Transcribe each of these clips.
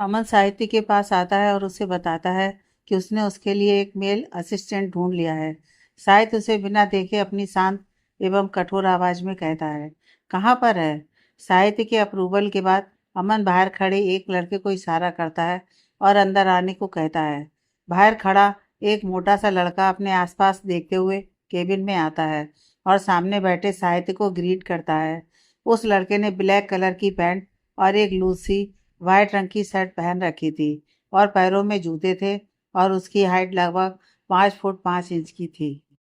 अमन साहित्य के पास आता है और उसे बताता है कि उसने उसके लिए एक मेल असिस्टेंट ढूंढ लिया है। साहित्य उसे बिना देखे अपनी शांत एवं कठोर आवाज में कहता है, कहाँ पर है? साहित्य के अप्रूवल के बाद अमन बाहर खड़े एक लड़के को इशारा करता है और अंदर आने को कहता है। बाहर खड़ा एक मोटा सा लड़का अपने आसपास देखते हुए केबिन में आता है और सामने बैठे साहित्य को ग्रीट करता है। उस लड़के ने ब्लैक कलर की पैंट और एक लूज सी वाइट रंग की शर्ट पहन रखी थी और पैरों में जूते थे और उसकी हाइट लगभग 5 फुट 5 इंच की थी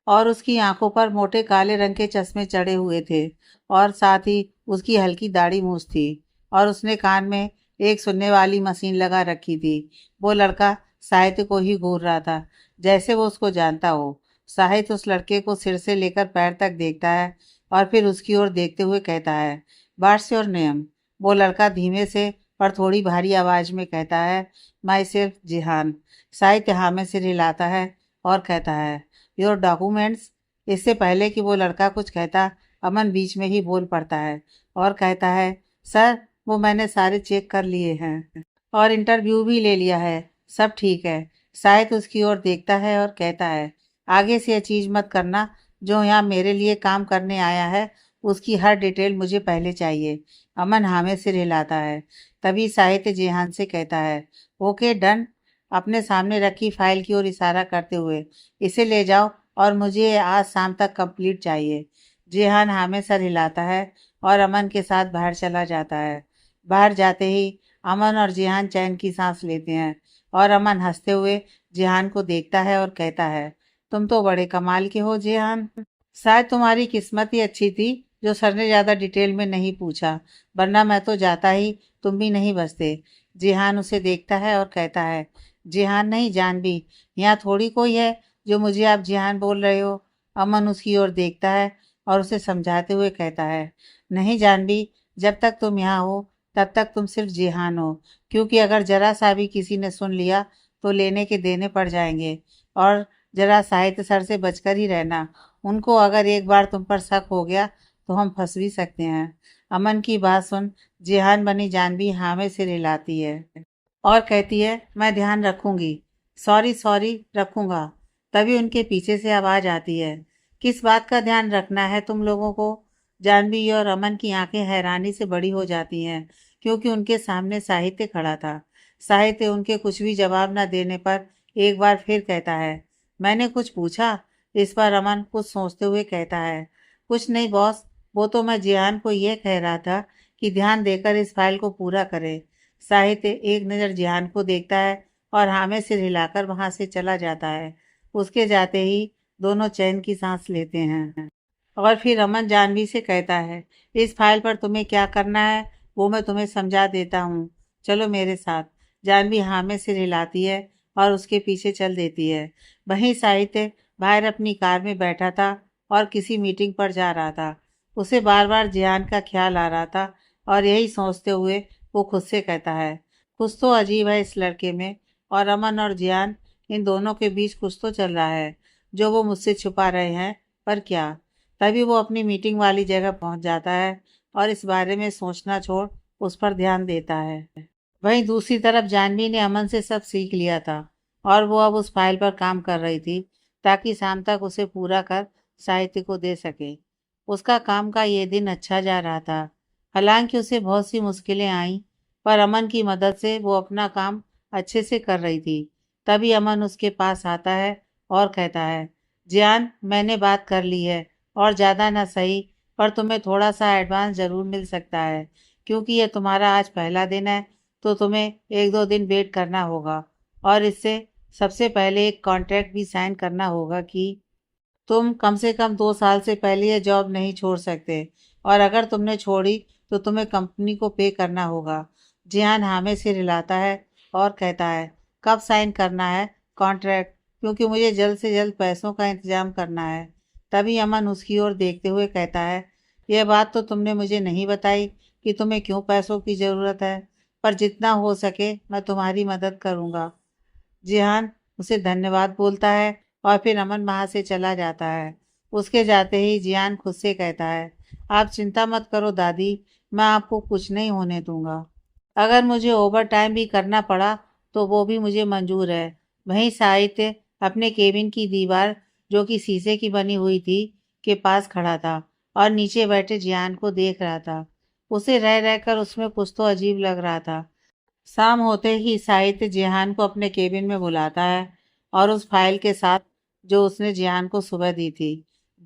और उसकी आंखों पर मोटे काले रंग के चश्मे चढ़े हुए थे और साथ ही उसकी हल्की दाढ़ी मूछ थी और उसने कान में एक सुनने वाली मशीन लगा रखी थी। वो लड़का साहित्य को ही घूर रहा था, जैसे वो उसको जानता हो। साहित्य उस लड़के को सिर से लेकर पैर तक देखता है और फिर उसकी ओर देखते हुए कहता है, व्हाट्स योर नेम? वो लड़का धीमे से पर थोड़ी भारी आवाज में कहता है, माई सेल्फ जिहान। साहित्य हाँ में सिर हिलाता है और कहता है, योर डॉक्यूमेंट्स? इससे पहले कि वो लड़का कुछ कहता, अमन बीच में ही बोल पड़ता है और कहता है, सर वो मैंने सारे चेक कर लिए हैं और इंटरव्यू भी ले लिया है, सब ठीक है। शायद उसकी ओर देखता है और कहता है, आगे से ये चीज़ मत करना। जो यहाँ मेरे लिए काम करने आया है उसकी हर डिटेल मुझे पहले चाहिए। अमन हामी सिर हिलाता है। तभी साहित्य जेहान से कहता है, ओके डन। अपने सामने रखी फाइल की ओर इशारा करते हुए, इसे ले जाओ और मुझे आज शाम तक कंप्लीट चाहिए। जेहान हामी सर हिलाता है और अमन के साथ बाहर चला जाता है। बाहर जाते ही अमन और जेहान चैन की सांस लेते हैं और अमन हंसते हुए जेहान को देखता है और कहता है, तुम तो बड़े कमाल के हो जेहान। शायद तुम्हारी किस्मत ही अच्छी थी जो सर ने ज़्यादा डिटेल में नहीं पूछा, वरना मैं तो जाता ही तुम भी नहीं बचते। जेहान उसे देखता है और कहता है, जेहान नहीं जानवी, यहाँ थोड़ी कोई है जो मुझे आप जेहान बोल रहे हो। अमन उसकी ओर देखता है और उसे समझाते हुए कहता है, नहीं जानवी, जब तक तुम यहाँ हो तब तक तुम सिर्फ जेहान हो, क्योंकि अगर जरा सा भी किसी ने सुन लिया तो लेने के देने पड़ जाएंगे। और जरा साहित्य सर से बचकर ही रहना, उनको अगर एक बार तुम पर शक हो गया तो हम फंस भी सकते हैं। अमन की बात सुन जेहान बनी जानवी हाँ में सिर हिलाती है और कहती है, मैं ध्यान रखूंगी, सॉरी सॉरी रखूंगा। तभी उनके पीछे से आवाज आती है, किस बात का ध्यान रखना है तुम लोगों को? जानवी और अमन की आंखें हैरानी से बड़ी हो जाती हैं, क्योंकि उनके सामने साहित्य खड़ा था। साहित्य उनके कुछ भी जवाब न देने पर एक बार फिर कहता है, मैंने कुछ पूछा? इस पर अमन कुछ सोचते हुए कहता है, कुछ नहीं बॉस, वो तो मैं जियान को ये कह रहा था कि ध्यान देकर इस फाइल को पूरा करे। साहित्य एक नज़र जिहान को देखता है और हाँ में सिर हिलाकर वहां से चला जाता है। उसके जाते ही दोनों चैन की सांस लेते हैं और फिर अमन जानवी से कहता है, इस फाइल पर तुम्हें क्या करना है वो मैं तुम्हें समझा देता हूँ, चलो मेरे साथ। जानवी हाँ में सिर हिलाती है और उसके पीछे चल देती है। वहीं साहित्य बाहर अपनी कार में बैठा था और किसी मीटिंग पर जा रहा था। उसे बार बार जियान का ख्याल आ रहा था और यही सोचते हुए वो खुद से कहता है, कुछ तो अजीब है इस लड़के में, और अमन और जियान इन दोनों के बीच कुछ तो चल रहा है जो वो मुझसे छुपा रहे हैं, पर क्या? तभी वो अपनी मीटिंग वाली जगह पहुंच जाता है और इस बारे में सोचना छोड़ उस पर ध्यान देता है। वहीं दूसरी तरफ जानवी ने अमन से सब सीख लिया था और वो अब उस फाइल पर काम कर रही थी ताकि शाम तक उसे पूरा कर साहित्य को दे सके। उसका काम का ये दिन अच्छा जा रहा था। हालांकि उसे बहुत सी मुश्किलें आईं, पर अमन की मदद से वो अपना काम अच्छे से कर रही थी। तभी अमन उसके पास आता है और कहता है, जियान मैंने बात कर ली है और ज़्यादा ना सही पर तुम्हें थोड़ा सा एडवांस ज़रूर मिल सकता है, क्योंकि ये तुम्हारा आज पहला दिन है तो तुम्हें 1-2 दिन वेट करना होगा और इससे सबसे पहले एक कॉन्ट्रैक्ट भी साइन करना होगा कि तुम कम से कम 2 साल से पहले ये जॉब नहीं छोड़ सकते, और अगर तुमने छोड़ी तो तुम्हें कंपनी को पे करना होगा। जिहान हामी सिर हिलाता है और कहता है, कब साइन करना है कॉन्ट्रैक्ट? क्योंकि मुझे जल्द से जल्द पैसों का इंतजाम करना है। तभी अमन उसकी ओर देखते हुए कहता है, यह बात तो तुमने मुझे नहीं बताई कि तुम्हें क्यों पैसों की ज़रूरत है, पर जितना हो सके मैं तुम्हारी मदद करूँगा। जिहान उसे धन्यवाद बोलता है और फिर अमन वहाँ से चला जाता है। उसके जाते ही जियान खुद से कहता है, आप चिंता मत करो दादी, मैं आपको कुछ नहीं होने दूंगा। अगर मुझे ओवर टाइम भी करना पड़ा तो वो भी मुझे मंजूर है। वहीं साहित्य अपने केबिन की दीवार, जो कि शीशे की बनी हुई थी, के पास खड़ा था और नीचे बैठे जियान को देख रहा था। उसे रह रहकर उसमें कुछ तो अजीब लग रहा था। शाम होते ही साहित्य जिहान को अपने केबिन में बुलाता है और उस फाइल के साथ जो उसने जिहान को सुबह दी थी।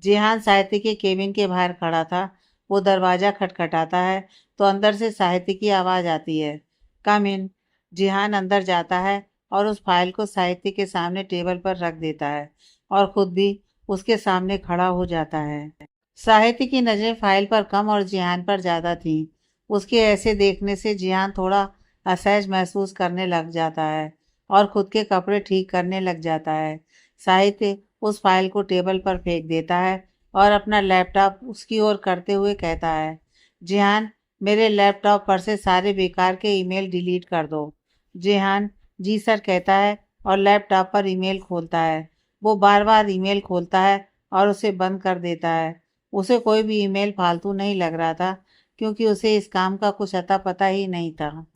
जिहान साहित्य के केबिन के बाहर खड़ा था। वो दरवाज़ा खटखटाता है तो अंदर से साहित्य की आवाज़ आती है, कम इन। जिहान अंदर जाता है और उस फाइल को साहित्य के सामने टेबल पर रख देता है और खुद भी उसके सामने खड़ा हो जाता है। साहित्य की नज़रें फाइल पर कम और जिहान पर ज़्यादा थीं। उसके ऐसे देखने से जिहान थोड़ा असहज महसूस करने लग जाता है और खुद के कपड़े ठीक करने लग जाता है। साहित्य उस फाइल को टेबल पर फेंक देता है और अपना लैपटॉप उसकी ओर करते हुए कहता है, जिहान, मेरे लैपटॉप पर से सारे बेकार के ईमेल डिलीट कर दो। जिहान जी सर कहता है और लैपटॉप पर ईमेल खोलता है। वो बार बार ईमेल खोलता है और उसे बंद कर देता है। उसे कोई भी ईमेल फालतू नहीं लग रहा था, क्योंकि उसे इस काम का कुछ अता पता ही नहीं था।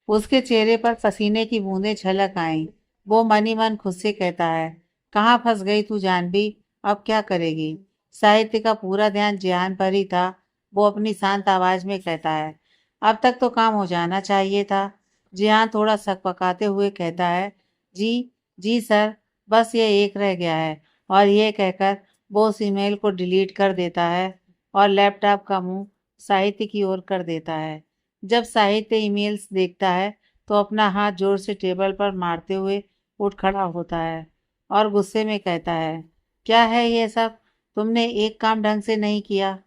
उसके चेहरे पर पसीने की बूंदें छलक आईं। वो मन ही मन खुद से कहता है, कहाँ फंस गई तू जानवी, अब क्या करेगी। साहित्य का पूरा ध्यान जिहान पर ही था। वो अपनी शांत आवाज में कहता है, अब तक तो काम हो जाना चाहिए था। जिहान थोड़ा सकपकाते हुए कहता है, जी, जी सर, बस ये एक रह गया है। और ये कहकर वो उस ईमेल को डिलीट कर देता है और लैपटॉप का मुंह साहित्य की ओर कर देता है। जब साहित्य ईमेल्स देखता है तो अपना हाथ जोर से टेबल पर मारते हुए उठ खड़ा होता है और गुस्से में कहता है, क्या है ये सब, तुमने एक काम ढंग से नहीं किया।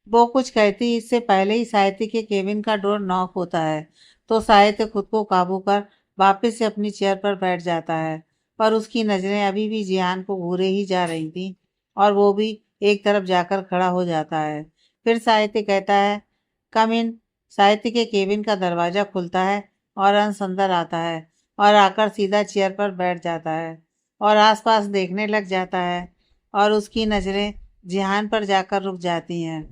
वो कुछ कहती इससे पहले ही साहित्य के केबिन का डोर नॉक होता है तो साहित्य खुद को काबू कर वापस से अपनी चेयर पर बैठ जाता है। पर उसकी नज़रें अभी भी जिहान को घूरे ही जा रही थी और वो भी एक तरफ जाकर खड़ा हो जाता है। फिर साहित्य कहता है, कम इन। साहित्य के केबिन का दरवाज़ा खुलता है और अंश अंदर आता है और आकर सीधा चेयर पर बैठ जाता है और आसपास देखने लग जाता है और उसकी नज़रें जिहान पर जाकर रुक जाती हैं।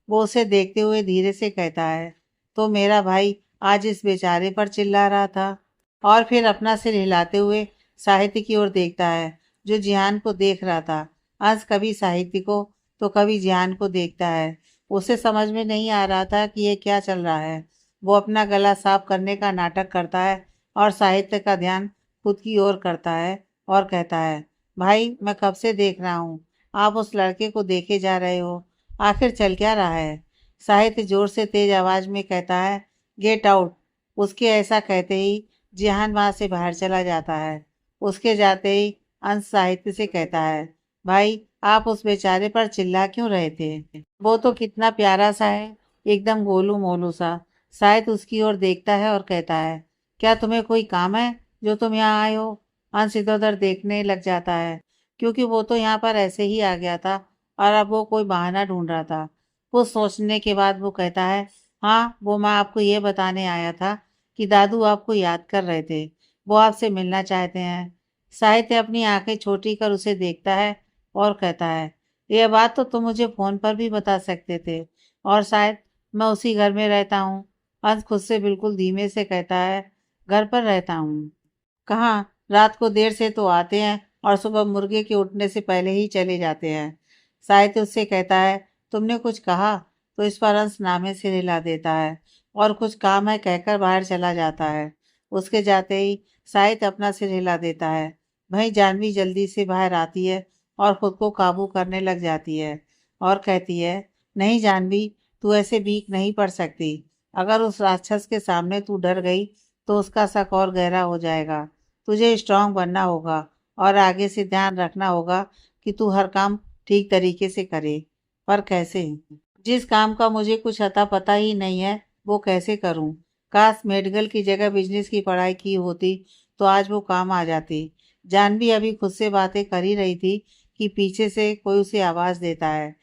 वो उसे देखते हुए धीरे से कहता है, तो मेरा भाई आज इस बेचारे पर चिल्ला रहा था। और फिर अपना सिर हिलाते हुए साहित्य की ओर देखता है, जो जिहान को देख रहा था। आज कभी साहित्य को तो कभी जिहान को देखता है। उसे समझ में नहीं आ रहा था कि ये क्या चल रहा है। वो अपना गला साफ करने का नाटक करता है और साहित्य का ध्यान खुद की ओर करता है और कहता है, भाई मैं कब से देख रहा हूँ, आप उस लड़के को देखे जा रहे हो, आखिर चल क्या रहा है। साहित्य जोर से तेज आवाज में कहता है, गेट आउट। उसके ऐसा कहते ही जिहान वहां से बाहर चला जाता है। उसके जाते ही अंश साहित्य से कहता है, भाई आप उस बेचारे पर चिल्ला क्यों रहे थे, वो तो कितना प्यारा सा है, एकदम गोलू मोलू सा। साहित्य उसकी ओर देखता है और कहता है, क्या तुम्हें कोई काम है जो तुम यहाँ आए हो। अंश इधर उधर देखने लग जाता है, क्योंकि वो तो यहाँ पर ऐसे ही आ गया था और अब वो कोई बहाना ढूंढ रहा था। कुछ सोचने के बाद वो कहता है, हाँ वो मैं आपको ये बताने आया था कि दादू आपको याद कर रहे थे, वो आपसे मिलना चाहते हैं। साहित्य अपनी आंखें छोटी कर उसे देखता है और कहता है, यह बात तो तुम मुझे फोन पर भी बता सकते थे, और शायद मैं उसी घर में रहता हूँ। अंश खुद से बिल्कुल धीमे से कहता है, घर पर रहता हूँ। कहाँ, रात को देर से तो आते हैं और सुबह मुर्गे के उठने से पहले ही चले जाते हैं। साहित्य उससे कहता है, तुमने कुछ कहा। तो इस पर अंश नामे से हिला देता है और कुछ काम है कहकर बाहर चला जाता है। उसके जाते ही साहित्य अपना सिर हिला देता है। वहीं जानवी जल्दी से बाहर आती है और खुद को काबू करने लग जाती है और कहती है, नहीं जानवी, तू ऐसे वीक नहीं पड़ सकती। अगर उस राक्षस के सामने तू डर गई तो उसका शक और गहरा हो जाएगा। तुझे स्ट्रांग बनना होगा और आगे से ध्यान रखना होगा कि तू हर काम ठीक तरीके से करे। पर कैसे? जिस काम का मुझे कुछ अता पता ही नहीं है, वो कैसे करूं? काश मेडिकल की जगह बिजनेस की पढ़ाई की होती तो आज वो काम आ जाती। जानवी अभी खुद से बातें कर ही रही थी कि पीछे से कोई उसे आवाज देता है।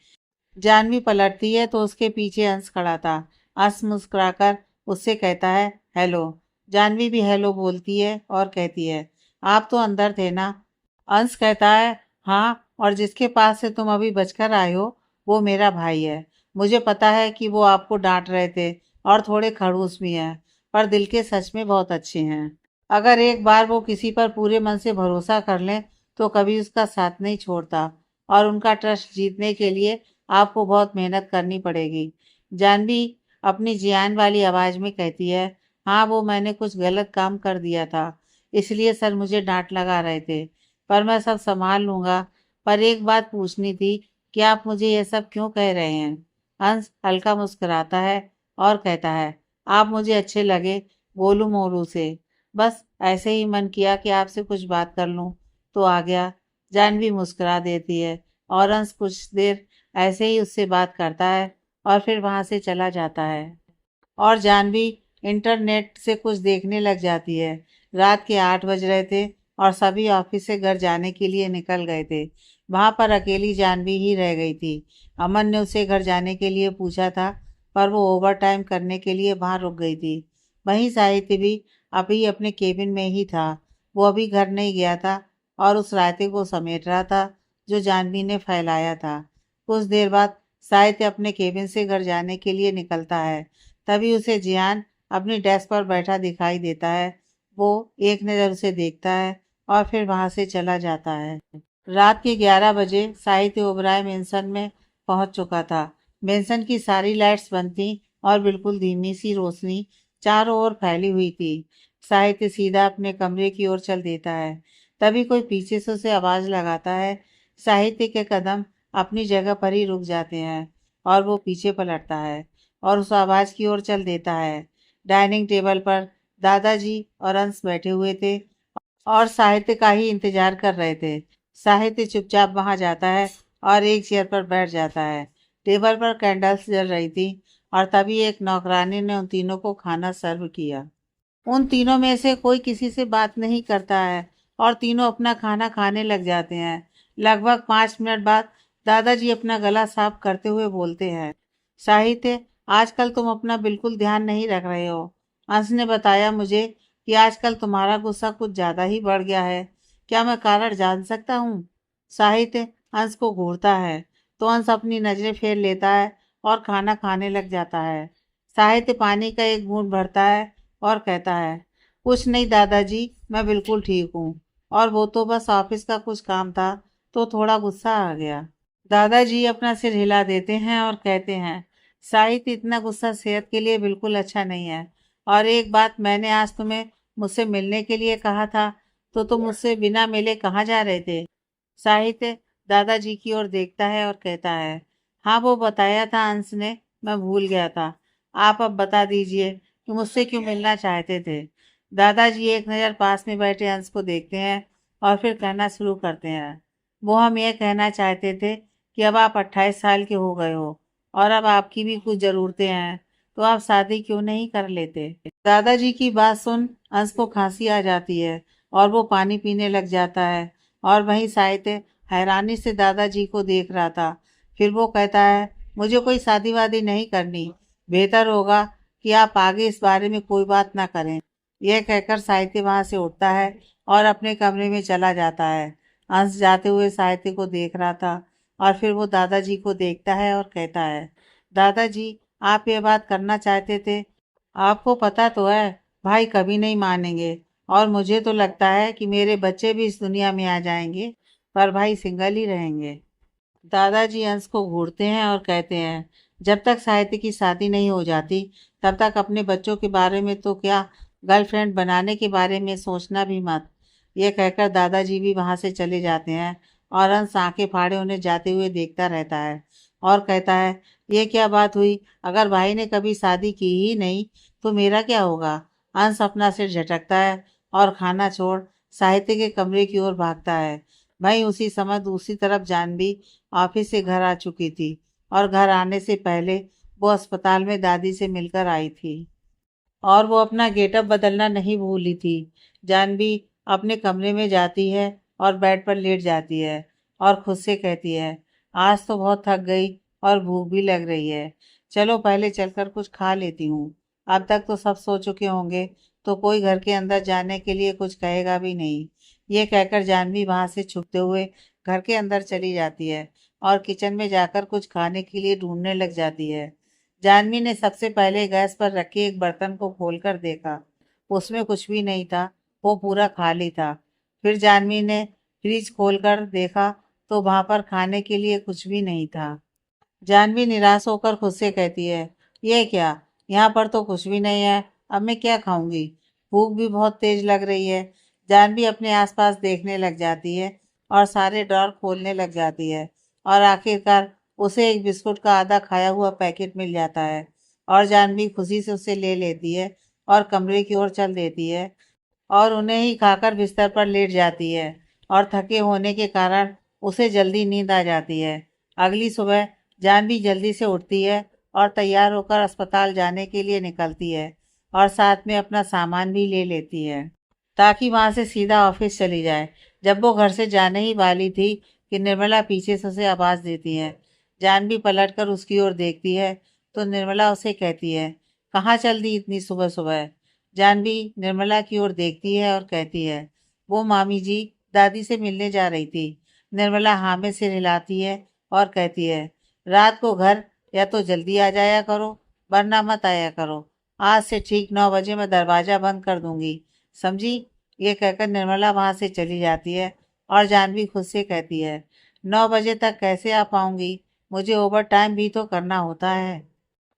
जानवी पलटती है तो उसके पीछे अंश खड़ा था। अंश मुस्कुराकर उससे कहता है, हेलो। जानवी भी हेलो बोलती है और कहती है, आप तो अंदर थे ना। अंश कहता है, हाँ, और जिसके पास से तुम अभी बचकर आए हो वो मेरा भाई है। मुझे पता है कि वो आपको डांट रहे थे और थोड़े खड़ूस भी हैं। पर दिल के सच में बहुत अच्छे हैं। अगर एक बार वो किसी पर पूरे मन से भरोसा कर लें तो कभी उसका साथ नहीं छोड़ता, और उनका ट्रस्ट जीतने के लिए आपको बहुत मेहनत करनी पड़ेगी। जानवी अपनी जियान वाली आवाज में कहती है, हाँ वो मैंने कुछ गलत काम कर दिया था, इसलिए सर मुझे डांट लगा रहे थे, पर मैं सब संभाल लूंगा। पर एक बात पूछनी थी कि आप मुझे यह सब क्यों कह रहे हैं? हंस हल्का मुस्कुराता है और कहता है, आप मुझे अच्छे लगे गोलू मोलू से, बस ऐसे ही मन किया कि आपसे कुछ बात कर लूं तो आ गया। जानवी मुस्कुरा देती है और हंस कुछ देर ऐसे ही उससे बात करता है और फिर वहां से चला जाता है। और जानवी इंटरनेट से कुछ देखने लग जाती है। रात के 8 बज रहे थे और सभी ऑफिस से घर जाने के लिए निकल गए थे। वहां पर अकेली जानवी ही रह गई थी। अमन ने उसे घर जाने के लिए पूछा था, पर वो ओवर टाइम करने के लिए वहां रुक गई थी। वहीं साहित्य भी अभी अपने केबिन में ही था। वो अभी घर नहीं गया था और उस रायते को समेट रहा था जो जानवी ने फैलाया था। कुछ देर बाद साहित्य अपने केबिन से घर जाने के लिए निकलता है। तभी उसे जियान अपनी डेस्क पर बैठा दिखाई देता है। वो एक नज़र उसे देखता है और फिर वहां से चला जाता है। रात के 11 बजे साहित्य ओबराय मेंशन में पहुंच चुका था। मेंशन की सारी लाइट्स बंद थी और बिल्कुल धीमी सी रोशनी चारों ओर फैली हुई थी। साहित्य सीधा अपने कमरे की ओर चल देता है। तभी कोई पीछे से उसे आवाज लगाता है। साहित्य के कदम अपनी जगह पर ही रुक जाते हैं और वो पीछे पलटता है और उस आवाज की ओर चल देता है। डाइनिंग टेबल पर दादाजी और अंश बैठे हुए थे और साहित्य का ही इंतजार कर रहे थे। साहित्य चुपचाप वहां जाता है और एक चेयर पर बैठ जाता है। टेबल पर कैंडल्स जल रही थी और तभी एक नौकरानी ने उन तीनों को खाना सर्व किया। उन तीनों में से कोई किसी से बात नहीं करता है और तीनों अपना खाना खाने लग जाते हैं। लगभग 5 मिनट बाद दादाजी अपना गला साफ करते हुए बोलते हैं, साहित्य आजकल तुम अपना बिल्कुल ध्यान नहीं रख रहे हो। अंश ने बताया मुझे कि आजकल तुम्हारा गुस्सा कुछ ज्यादा ही बढ़ गया है। क्या मैं कारण जान सकता हूँ? साहित्य अंश को घूरता है तो अंश अपनी नजरें फेर लेता है और खाना खाने लग जाता है। साहित्य पानी का एक घूंट भरता है और कहता है, कुछ नहीं दादाजी, मैं बिल्कुल ठीक हूँ, और वो तो बस ऑफिस का कुछ काम था तो थोड़ा गुस्सा आ गया। दादाजी अपना सिर हिला देते हैं और कहते हैं, साहित्य इतना गुस्सा सेहत के लिए बिल्कुल अच्छा नहीं है। और एक बात, मैंने आज तुम्हें मुझसे मिलने के लिए कहा था तो तुम मुझसे बिना मिले कहाँ जा रहे थे? साहित्य दादाजी की ओर देखता है और कहता है, हाँ वो बताया था अंश ने, मैं भूल गया था। आप अब बता दीजिए कि मुझसे क्यों मिलना चाहते थे? दादाजी एक नज़र पास में बैठे अंश को देखते हैं और फिर कहना शुरू करते हैं, वो हम ये कहना चाहते थे कि अब आप 28 साल के हो गए हो और अब आपकी भी कुछ ज़रूरतें हैं, तो आप शादी क्यों नहीं कर लेते? दादाजी की बात सुन अंश को खांसी आ जाती है और वो पानी पीने लग जाता है। और वहीं साहित्य हैरानी से दादाजी को देख रहा था। फिर वो कहता है, मुझे कोई शादी वादी नहीं करनी, बेहतर होगा कि आप आगे इस बारे में कोई बात ना करें। यह कहकर साहित्य वहां से उठता है और अपने कमरे में चला जाता है। अंश जाते हुए साहित्य को देख रहा था और फिर वो दादाजी को देखता है और कहता है, दादाजी आप ये बात करना चाहते थे, आपको पता तो है भाई कभी नहीं मानेंगे, और मुझे तो लगता है कि मेरे बच्चे भी इस दुनिया में आ जाएंगे पर भाई सिंगल ही रहेंगे। दादाजी अंश को घूरते हैं और कहते हैं, जब तक साहित्य की शादी नहीं हो जाती तब तक अपने बच्चों के बारे में तो क्या, गर्लफ्रेंड बनाने के बारे में सोचना भी मत। ये कहकर दादाजी भी वहां से चले जाते हैं और अंश आंखें फाड़े उन्हें जाते हुए देखता रहता है और कहता है, ये क्या बात हुई, अगर भाई ने कभी शादी की ही नहीं तो मेरा क्या होगा? अंश अपना सिर झटकता है और खाना छोड़ साहित्य के कमरे की ओर भागता है। वहीं उसी समय दूसरी तरफ जानवी ऑफिस से घर आ चुकी थी और घर आने से पहले वो अस्पताल में दादी से मिलकर आई थी और वो अपना गेटअप बदलना नहीं भूली थी। जानवी अपने कमरे में जाती है और बेड पर लेट जाती है और खुद से कहती है, आज तो बहुत थक गई और भूख भी लग रही है, चलो पहले चलकर कुछ खा लेती हूँ। अब तक तो सब सो चुके होंगे तो कोई घर के अंदर जाने के लिए कुछ कहेगा भी नहीं। ये कहकर जानवी वहां से छुपते हुए घर के अंदर चली जाती है और किचन में जाकर कुछ खाने के लिए ढूंढने लग जाती है। जानवी ने सबसे पहले गैस पर रखे एक बर्तन को खोलकर देखा। उसमें कुछ भी नहीं था, वो पूरा खाली था। फिर जानवी ने फ्रिज खोलकर देखा तो वहां पर खाने के लिए कुछ भी नहीं था। जानवी निराश होकर खुद से कहती है, ये क्या, यहाँ पर तो कुछ भी नहीं है, अब मैं क्या खाऊंगी। भूख भी बहुत तेज लग रही है। जानवी अपने आसपास देखने लग जाती है और सारे ड्रॉर खोलने लग जाती है और आखिरकार उसे एक बिस्कुट का आधा खाया हुआ पैकेट मिल जाता है और जानवी खुशी से उसे ले लेती है और कमरे की ओर चल देती है और उन्हें ही खाकर बिस्तर पर लेट जाती है और थके होने के कारण उसे जल्दी नींद आ जाती है। अगली सुबह जानवी जल्दी से उठती है और तैयार होकर अस्पताल जाने के लिए निकलती है और साथ में अपना सामान भी ले लेती है ताकि वहां से सीधा ऑफिस चली जाए। जब वो घर से जाने ही वाली थी कि निर्मला पीछे से उसे आवाज देती है। जानवी पलटकर उसकी ओर देखती है तो निर्मला उसे कहती है, कहाँ चल दी इतनी सुबह सुबह। जानवी निर्मला की ओर देखती है और कहती है, वो मामी जी दादी से मिलने जा रही थी। निर्मला हाँ में सिर हिलाती है और कहती है, रात को घर या तो जल्दी आ जाया करो वरना मत आया करो। आज से ठीक 9 बजे मैं दरवाजा बंद कर दूंगी, समझी। ये कहकर निर्मला वहां से चली जाती है और जानवी खुद से कहती है, 9 बजे तक कैसे आ पाऊंगी, मुझे ओवर टाइम भी तो करना होता है।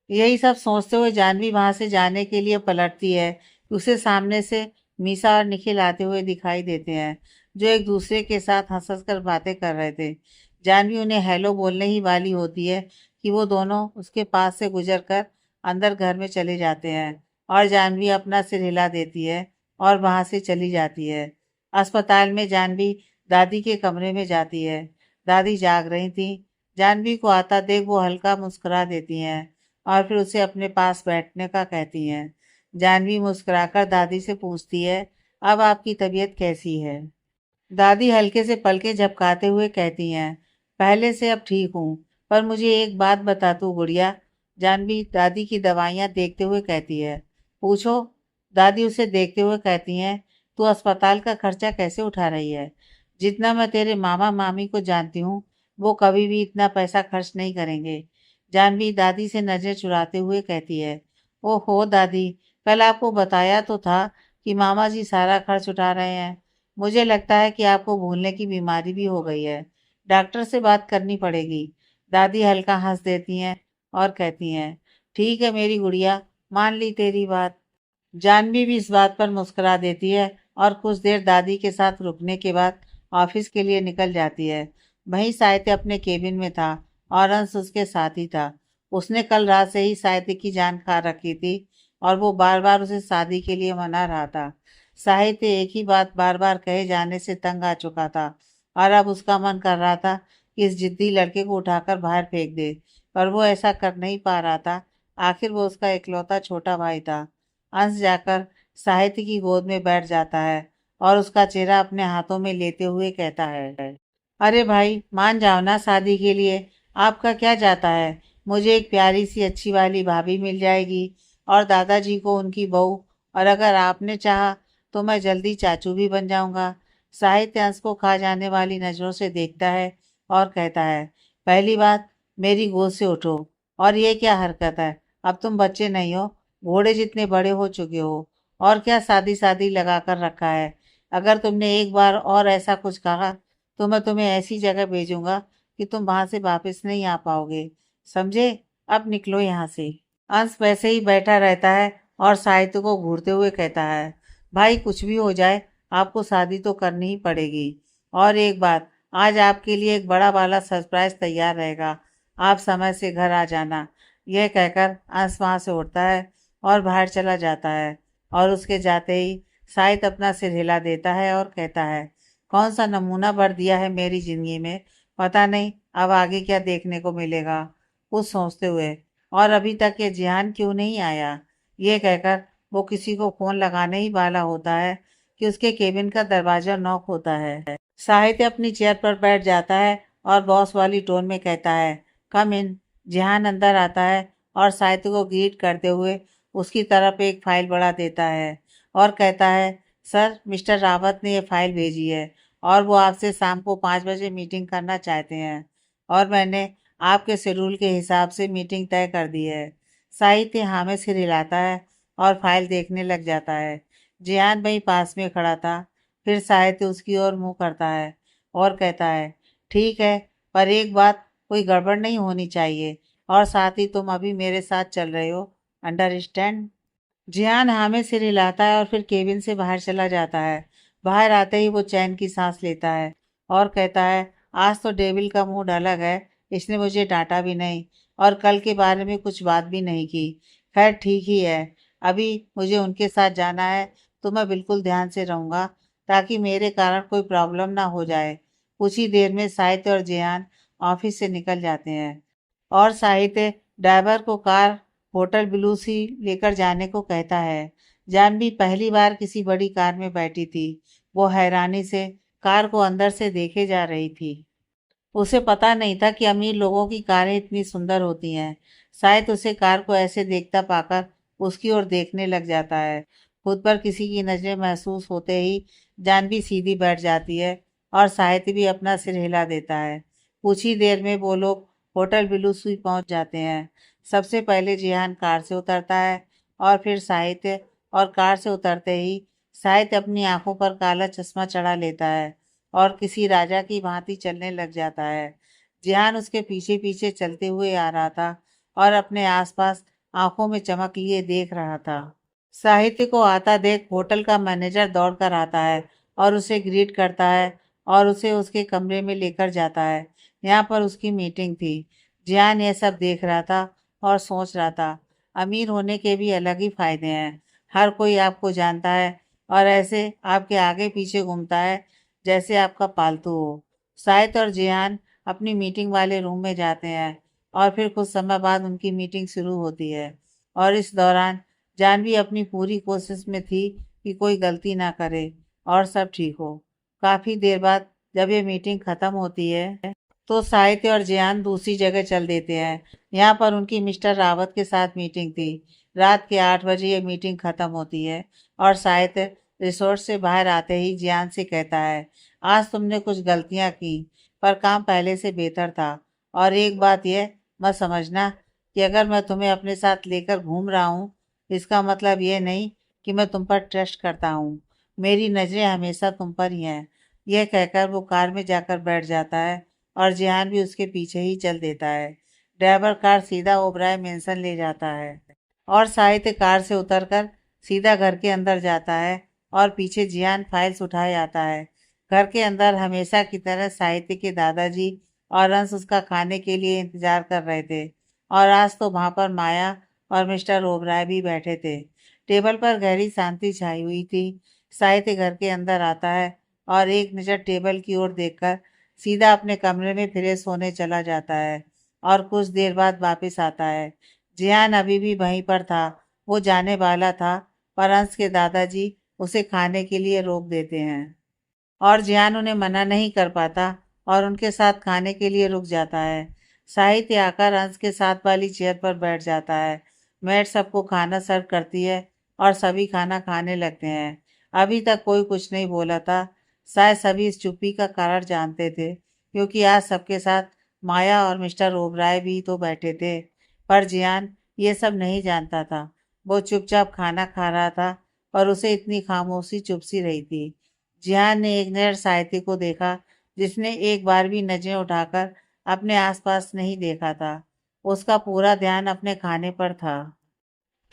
यही सब सोचते हुए जानवी वहां से जाने के लिए पलटती है कि उसे सामने से मीसा और निखिल आते हुए दिखाई देते हैं, जो एक दूसरे के साथ हंस हंस कर बातें कर रहे थे। जानवी उन्हें हेलो बोलने ही वाली होती है कि वो दोनों उसके पास से गुजर कर अंदर घर में चले जाते हैं और जानवी अपना सिर हिला देती है और वहां से चली जाती है। अस्पताल में जानवी दादी के कमरे में जाती है। दादी जाग रही थी। जानवी को आता देख वो हल्का मुस्कुरा देती हैं और फिर उसे अपने पास बैठने का कहती हैं। जानवी मुस्कुराकर दादी से पूछती है, अब आपकी तबीयत कैसी है। दादी हल्के से पलके झपकाते हुए कहती हैं, पहले से अब ठीक हूँ, पर मुझे एक बात बता तू गुड़िया। जानवी दादी की दवाइयाँ देखते हुए कहती है। पूछो। दादी उसे देखते हुए कहती हैं, तू अस्पताल का खर्चा कैसे उठा रही है। जितना मैं तेरे मामा मामी को जानती हूँ, वो कभी भी इतना पैसा खर्च नहीं करेंगे। जानवी दादी से नजर चुराते हुए कहती है, ओहो दादी, कल आपको बताया तो था कि मामा जी सारा खर्च उठा रहे हैं। मुझे लगता है कि आपको भूलने की बीमारी भी हो गई है, डॉक्टर से बात करनी पड़ेगी। दादी हल्का हंस देती हैं और कहती हैं, ठीक है मेरी गुड़िया, मान ली तेरी बात। जानवी भी इस बात पर मुस्कुरा देती है और कुछ देर दादी के साथ रुकने के बाद ऑफिस के लिए निकल जाती है। वहीं साहित्य अपने केबिन में था और अंश उसके साथ ही था। उसने कल रात से ही साहित्य की जान खा रखी थी और वो बार बार उसे शादी के लिए मना रहा था। साहित्य एक ही बात बार बार कहे जाने से तंग आ चुका था और अब उसका मन कर रहा था कि इस जिद्दी लड़के को उठाकर बाहर फेंक दे, पर वो ऐसा कर नहीं पा रहा था। आखिर वो उसका इकलौता छोटा भाई था। अंश जाकर साहित्य की गोद में बैठ जाता है और उसका चेहरा अपने हाथों में लेते हुए कहता है, अरे भाई मान जाओ ना शादी के लिए, आपका क्या जाता है। मुझे एक प्यारी सी अच्छी वाली भाभी मिल जाएगी और दादाजी को उनकी बहू, और अगर आपने चाहा तो मैं जल्दी चाचू भी बन जाऊंगा। साहित्य अंश को खा जाने वाली नजरों से देखता है और कहता है, पहली बात, मेरी गोद से उठो। और ये क्या हरकत है, अब तुम बच्चे नहीं हो, घोड़े जितने बड़े हो चुके हो। और क्या शादी शादी लगा कर रखा है। अगर तुमने एक बार और ऐसा कुछ कहा तो मैं तुम्हें ऐसी जगह भेजूंगा कि तुम वहां से वापस नहीं आ पाओगे, समझे। अब निकलो यहाँ से। अंश वैसे ही बैठा रहता है और साहित्य को घूरते हुए कहता है, भाई कुछ भी हो जाए आपको शादी तो करनी ही पड़ेगी। और एक बात, आज आपके लिए एक बड़ा वाला सरप्राइज तैयार रहेगा, आप समय से घर आ जाना। यह कहकर अंश वहां से उठता है और बाहर चला जाता है और उसके जाते ही साहित्य अपना सिर हिला देता है और कहता है, कौन सा नमूना भर दिया है मेरी जिंदगी में, पता नहीं अब आगे क्या देखने को मिलेगा। कुछ सोचते हुए, और अभी तक ये जिहान क्यों नहीं आया। ये कहकर वो किसी को फोन लगाने ही वाला होता है कि उसके केबिन का दरवाजा नॉक होता है। साहित्य अपनी चेयर पर बैठ जाता है और बॉस वाली टोन में कहता है, कम इन। जिहान अंदर आता है और साहित्य को ग्रीट करते हुए उसकी तरफ एक फाइल बढ़ा देता है और कहता है, सर मिस्टर रावत ने ये फाइल भेजी है और वो आपसे शाम को 5 बजे मीटिंग करना चाहते हैं और मैंने आपके शेड्यूल के हिसाब से मीटिंग तय कर दी है। साहित्य हाँ में सिर हिलाता है और फाइल देखने लग जाता है। जियान वहीं पास में खड़ा था। फिर साहित्य उसकी ओर मुंह करता है और कहता है, ठीक है, पर एक बात, कोई गड़बड़ नहीं होनी चाहिए, और साथ ही तुम अभी मेरे साथ चल रहे हो, अंडरस्टैंड? जियान हाँ में सिर हिलाता है और फिर केबिन से बाहर चला जाता है। बाहर आते ही वो चैन की सांस लेता है और कहता है, आज तो डेविल का मूड अलग है। इसने मुझे डांटा भी नहीं और कल के बारे में कुछ बात भी नहीं की। खैर ठीक ही है। अभी मुझे उनके साथ जाना है, तो मैं बिल्कुल ध्यान से रहूंगा, ताकि मेरे कारण कोई प्रॉब्लम ना हो जाए। कुछ ही देर में साहित्य और जियान ऑफिस से निकल जाते हैं और साहित्य ड्राइवर को कार होटल ब्लू सी लेकर जाने को कहता है। जानवी पहली बार किसी बड़ी कार में बैठी थी। वो हैरानी से कार को अंदर से देखे जा रही थी। उसे पता नहीं था कि अमीर लोगों की कारें इतनी सुंदर होती हैं। शायद उसे कार को ऐसे देखता पाकर उसकी ओर देखने लग जाता है। खुद पर किसी की नजरें महसूस होते ही जानवी सीधी बैठ जाती है और साहित्य भी अपना सिर हिला देता है। कुछ ही देर में वो लोग होटल ब्लू सुई पहुंच जाते हैं। सबसे पहले जिहान कार से उतरता है और फिर साहित्य, और कार से उतरते ही साहित्य अपनी आंखों पर काला चश्मा चढ़ा लेता है और किसी राजा की भांति चलने लग जाता है। जिहान उसके पीछे पीछे चलते हुए आ रहा था और अपने आसपास आंखों में चमक लिए देख रहा था। साहित्य को आता देख होटल का मैनेजर दौड़ कर आता है और उसे ग्रीट करता है और उसे उसके कमरे में लेकर जाता है। यहाँ पर उसकी मीटिंग थी। जियान यह सब देख रहा था और सोच रहा था, अमीर होने के भी अलग ही फायदे हैं। हर कोई आपको जानता है और ऐसे आपके आगे पीछे घूमता है जैसे आपका पालतू हो। साहित्य और जियान अपनी मीटिंग वाले रूम में जाते हैं और फिर कुछ समय बाद उनकी मीटिंग शुरू होती है। और इस दौरान जानवी अपनी पूरी कोशिश में थी कि कोई गलती ना करे और सब ठीक हो। काफी देर बाद जब ये मीटिंग खत्म होती है तो साहित्य और जियान दूसरी जगह चल देते हैं। यहाँ पर उनकी मिस्टर रावत के साथ मीटिंग थी। रात के 8 बजे ये मीटिंग खत्म होती है और साहित्य रिसोर्ट से बाहर आते ही जियान से कहता है, आज तुमने कुछ गलतियां की, पर काम पहले से बेहतर था। और एक बात यह मत समझना कि अगर मैं तुम्हें अपने साथ लेकर घूम रहा हूँ, इसका मतलब ये नहीं कि मैं तुम पर ट्रस्ट करता हूँ। मेरी नज़रें हमेशा तुम पर ही हैं। यह कहकर वो कार में जाकर बैठ जाता है और जिहान भी उसके पीछे ही चल देता है। ड्राइवर कार सीधा ओबराय मेंशन ले जाता है और साहित्य कार से उतरकर सीधा घर के अंदर जाता है और पीछे जियान फाइल्स उठाए आता है। घर के अंदर हमेशा की तरह साहित्य के दादाजी और अंश उसका खाने के लिए इंतजार कर रहे थे, और आज तो वहां पर माया और मिस्टर ओबराय भी बैठे थे। टेबल पर गहरी शांति छाई हुई थी। साहित्य घर के अंदर आता है और एक नज़र टेबल की ओर देखकर सीधा अपने कमरे में फिरे सोने चला जाता है और कुछ देर बाद वापस आता है। जियान अभी भी वहीं पर था। वो जाने वाला था, पर अंश के दादाजी उसे खाने के लिए रोक देते हैं और जियान उन्हें मना नहीं कर पाता और उनके साथ खाने के लिए रुक जाता है। साहित्य आकर अंश के साथ वाली चेयर पर बैठ जाता है। मेड सबको खाना सर्व करती है और सभी खाना खाने लगते हैं। अभी तक कोई कुछ नहीं बोला था। शायद सभी इस चुप्पी का कारण जानते थे, क्योंकि आज सबके साथ माया और मिस्टर ओबराय भी तो बैठे थे। पर जियान ये सब नहीं जानता था। वो चुपचाप खाना खा रहा था और उसे इतनी खामोशी चुप सी रही थी। जिहान ने एक नज़र साहित्य को देखा, जिसने एक बार भी नजरें उठाकर अपने आसपास नहीं देखा था। उसका पूरा ध्यान अपने खाने पर था।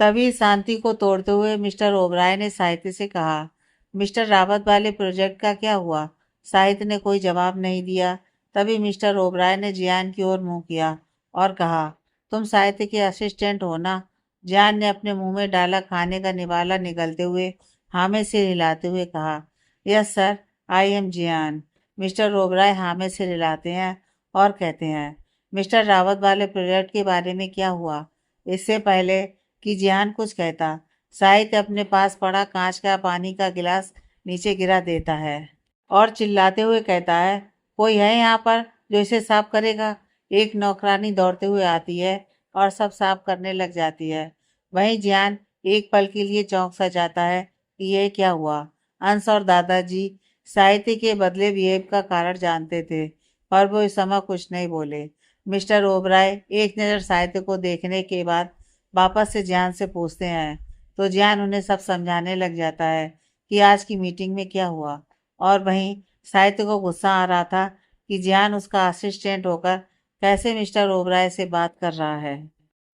तभी शांति को तोड़ते हुए मिस्टर ओबराय ने साहित्य से कहा, मिस्टर रावत वाले प्रोजेक्ट का क्या हुआ? साहित्य ने कोई जवाब नहीं दिया। तभी मिस्टर ओबराय ने जियान की ओर मुंह किया और कहा, तुम साहित्य के असिस्टेंट हो ना? जियान ने अपने मुंह में डाला खाने का निवाला निगलते हुए हाँ में सिर हिलाते हुए कहा, yes sir, I am Jiyan. Mister Oberoi हाँ में सिर हिलाते हैं और कहते हैं, मिस्टर रावत वाले प्रोजेक्ट के बारे में क्या हुआ? इससे पहले कि जियान कुछ कहता, साहित्य अपने पास पड़ा कांच का पानी का गिलास नीचे गिरा देता है और चिल्लाते हुए कहता है, कोई है यहाँ पर जो इसे साफ करेगा? एक नौकरानी दौड़ते हुए आती है और सब साफ करने लग जाती है। वहीं जियान एक पल के लिए चौंक सा जाता है कि यह क्या हुआ। अंश और दादाजी साहित्य के बदले बिहेव का कारण जानते थे, पर वो इस समय कुछ नहीं बोले। मिस्टर ओबराय एक नज़र साहित्य को देखने के बाद वापस से जियान से पूछते हैं तो जियान उन्हें सब समझाने लग जाता है कि आज की मीटिंग में क्या हुआ। और वहीं साहित्य को गुस्सा आ रहा था कि जियान उसका असिस्टेंट होकर कैसे मिस्टर ओबराय से बात कर रहा है।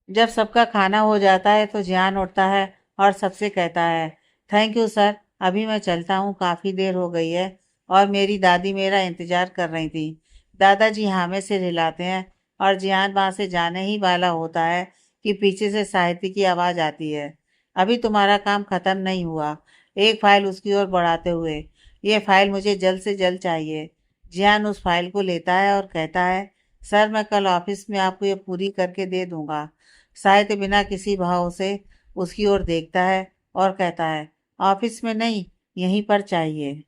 जब सबका खाना हो जाता है तो जियान उठता है और सबसे कहता है, थैंक यू सर, अभी मैं चलता हूँ, काफ़ी देर हो गई है और मेरी दादी मेरा इंतज़ार कर रही थी। दादाजी हामी से हिलाते हैं और जियान वहाँ से जाने ही वाला होता है कि पीछे से साहित्य की आवाज़ आती है, अभी तुम्हारा काम ख़त्म नहीं हुआ। एक फाइल उसकी ओर बढ़ाते हुए, ये फाइल मुझे जल्द से जल्द चाहिए। जियान उस फाइल को लेता है और कहता है, सर मैं कल ऑफिस में आपको ये पूरी करके दे दूंगा। साहित्य बिना किसी भाव से उसकी ओर देखता है और कहता है, ऑफिस में नहीं, यहीं पर चाहिए।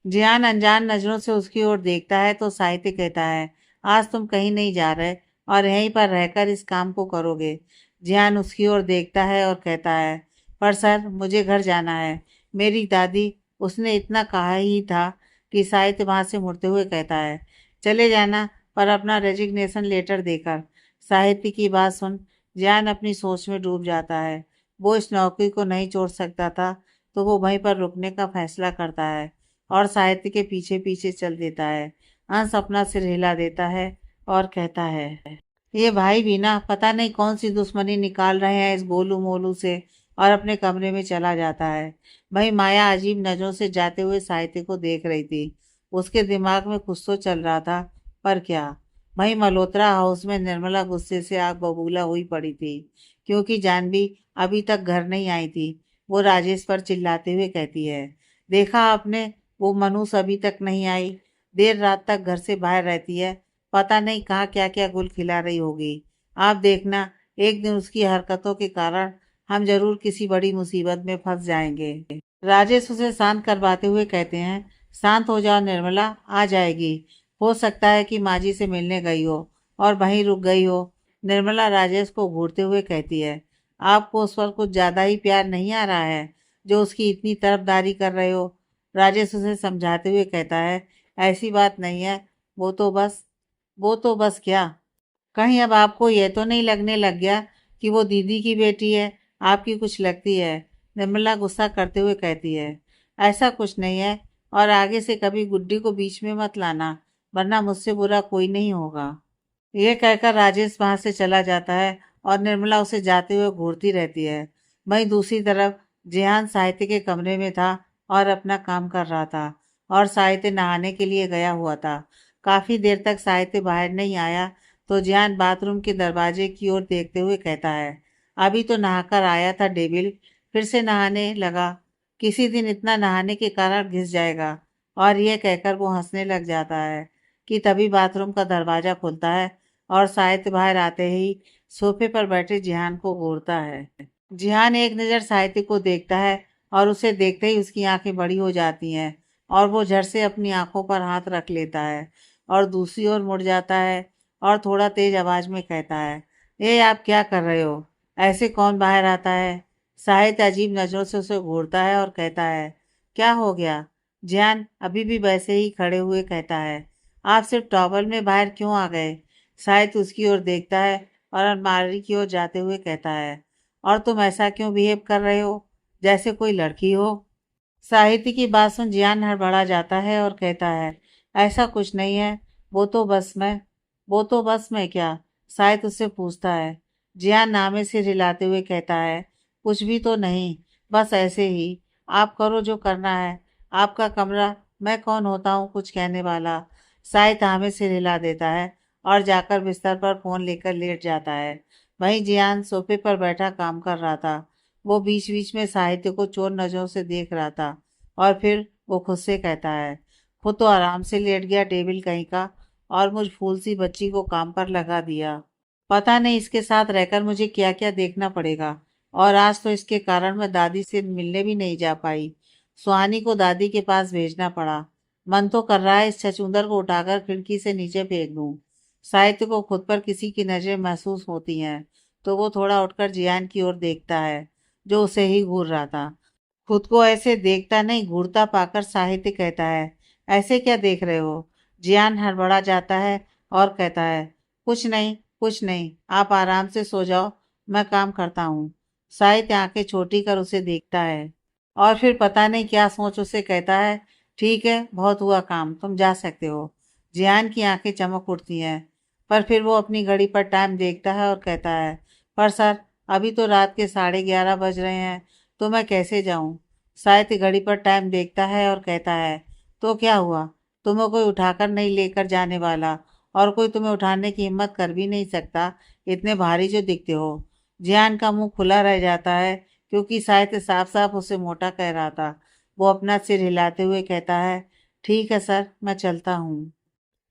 जियान अनजान नजरों से उसकी ओर देखता है तो साहित्य कहता है, आज तुम कहीं नहीं जा रहे और यहीं पर रहकर इस काम को करोगे। जियान उसकी ओर देखता है और कहता है, पर सर मुझे घर जाना है, मेरी दादी, उसने इतना कहा ही था। कि साहित्य वहां से मुड़ते हुए कहता है, चले जाना, पर अपना रेजिग्नेशन लेटर देकर। साहित्य की बात सुन जियान अपनी सोच में डूब जाता है। वो इस नौकरी को नहीं छोड़ सकता था तो वो वहीं पर रुकने का फैसला करता है और साहित्य के पीछे पीछे चल देता है। अंश अपना सिर हिला देता है और कहता है, ये भाई भी ना पता नहीं कौन सी दुश्मनी निकाल रहे हैं इस गोलू मोलू से, और अपने कमरे में चला जाता है। वही माया अजीब नजरों से जाते हुए साहित्य को देख रही थी। उसके दिमाग में कुछ तो चल रहा था, पर क्या। वहीं मल्होत्रा हाउस में निर्मला गुस्से से आग बबूला हुई पड़ी थी क्योंकि जानवी अभी तक घर नहीं आई थी। वो राजेश पर चिल्लाते हुए कहती है, देखा आपने, वो मनुष अभी तक नहीं आई, देर रात तक घर से बाहर रहती है, पता नहीं कहाँ क्या क्या गुल खिला रही होगी। आप देखना, एक दिन उसकी हरकतों के कारण हम जरूर किसी बड़ी मुसीबत में फंस जाएंगे। राजेश उसे शांत करवाते हुए कहते हैं, शांत हो जाओ निर्मला, आ जाएगी। हो सकता है कि माँ जी से मिलने गई हो और वहीं रुक गई हो। निर्मला राजेश को घूरते हुए कहती है, आपको उस पर कुछ ज्यादा ही प्यार नहीं आ रहा है जो उसकी इतनी तरफदारी कर रहे हो। राजेश उसे समझाते हुए कहता है, ऐसी बात नहीं है, वो तो बस वो तो बस क्या, कहीं अब आपको यह तो नहीं लगने लग गया कि वो दीदी की बेटी है, आपकी कुछ लगती है। निर्मला गुस्सा करते हुए कहती है, ऐसा कुछ नहीं है, और आगे से कभी गुड्डी को बीच में मत लाना, वरना मुझसे बुरा कोई नहीं होगा। यह कहकर राजेश वहां से चला जाता है और निर्मला उसे जाते हुए घूरती रहती है। वहीं दूसरी तरफ जिहान साहित्य के कमरे में था और अपना काम कर रहा था और साहित्य नहाने के लिए गया हुआ था। काफी देर तक साहित्य बाहर नहीं आया तो जिहान बाथरूम के दरवाजे की ओर देखते हुए कहता है, अभी तो नहाकर आया था डेविल, फिर से नहाने लगा, किसी दिन इतना नहाने के कारण घिस जाएगा। और यह कहकर वो हंसने लग जाता है कि तभी बाथरूम का दरवाजा खुलता है और साहित्य बाहर आते ही सोफे पर बैठे जिहान को घूरता है। जिहान एक नज़र साहित्य को देखता है और उसे देखते ही उसकी आंखें बड़ी हो जाती हैं और वो झट से अपनी आंखों पर हाथ रख लेता है और दूसरी ओर मुड़ जाता है और थोड़ा तेज आवाज में कहता है, ये आप क्या कर रहे हो, ऐसे कौन बाहर आता है। साहित्य अजीब नजरों से उसे घूरता है और कहता है, क्या हो गया। जिहान अभी भी वैसे ही खड़े हुए कहता है, आप सिर्फ टॉवल में बाहर क्यों आ गए। साहित्य उसकी ओर देखता है और अलमारी की ओर जाते हुए कहता है, और तुम ऐसा क्यों बिहेव कर रहे हो, जैसे कोई लड़की हो। साहित्य की बात सुन जियान हड़बड़ा जाता है और कहता है, ऐसा कुछ नहीं है, वो तो बस मैं वो तो बस मैं क्या। साहित्य उससे पूछता है। जियान नामे से हिलाते हुए कहता है, कुछ भी तो नहीं, बस ऐसे ही, आप करो जो करना है, आपका कमरा, मैं कौन होता हूँ कुछ कहने वाला। साहित्य हामी से हिला देता है और जाकर बिस्तर पर फोन लेकर लेट जाता है। वहीं जियान सोफे पर बैठा काम कर रहा था। वो बीच बीच में साहित्य को चोर नजरों से देख रहा था और फिर वो खुद से कहता है, खुद तो आराम से लेट गया डेविल कहीं का, और मुझ फूल सी बच्ची को काम पर लगा दिया। पता नहीं इसके साथ रहकर मुझे क्या क्या देखना पड़ेगा, और आज तो इसके कारण मैं दादी से मिलने भी नहीं जा पाई। सुहानी को दादी के पास भेजना पड़ा। मन तो कर रहा है इस छछूंदर को उठाकर खिड़की से नीचे फेंक दूं। साहित्य को खुद पर किसी की नजरें महसूस होती हैं तो वो थोड़ा उठकर जियान की ओर देखता है जो उसे ही घूर रहा था। खुद को ऐसे देखता नहीं घूरता पाकर साहित्य कहता है, ऐसे क्या देख रहे हो। जियान हड़बड़ा जाता है और कहता है, कुछ नहीं, कुछ नहीं, आप आराम से सो जाओ, मैं काम करता हूँ। साहित्य आंखें छोटी कर उसे देखता है और फिर पता नहीं क्या सोच उसे कहता है, ठीक है, बहुत हुआ काम, तुम जा सकते हो। जियान की आंखें चमक उठती हैं, पर फिर वो अपनी घड़ी पर टाइम देखता है और कहता है, पर सर, अभी तो रात के 11:30 बज रहे हैं, तो मैं कैसे जाऊं? साहित्य घड़ी पर टाइम देखता है और कहता है, तो क्या हुआ? तुम्हें कोई उठाकर नहीं लेकर जाने वाला, और कोई तुम्हें उठाने की हिम्मत कर भी नहीं सकता, इतने भारी जो दिखते हो। जियान का मुंह खुला रह जाता है, क्योंकि साहित्य साफ साफ उसे मोटा कह रहा था। वो अपना सिर हिलाते हुए कहता है, ठीक है सर, मैं चलता हूँ।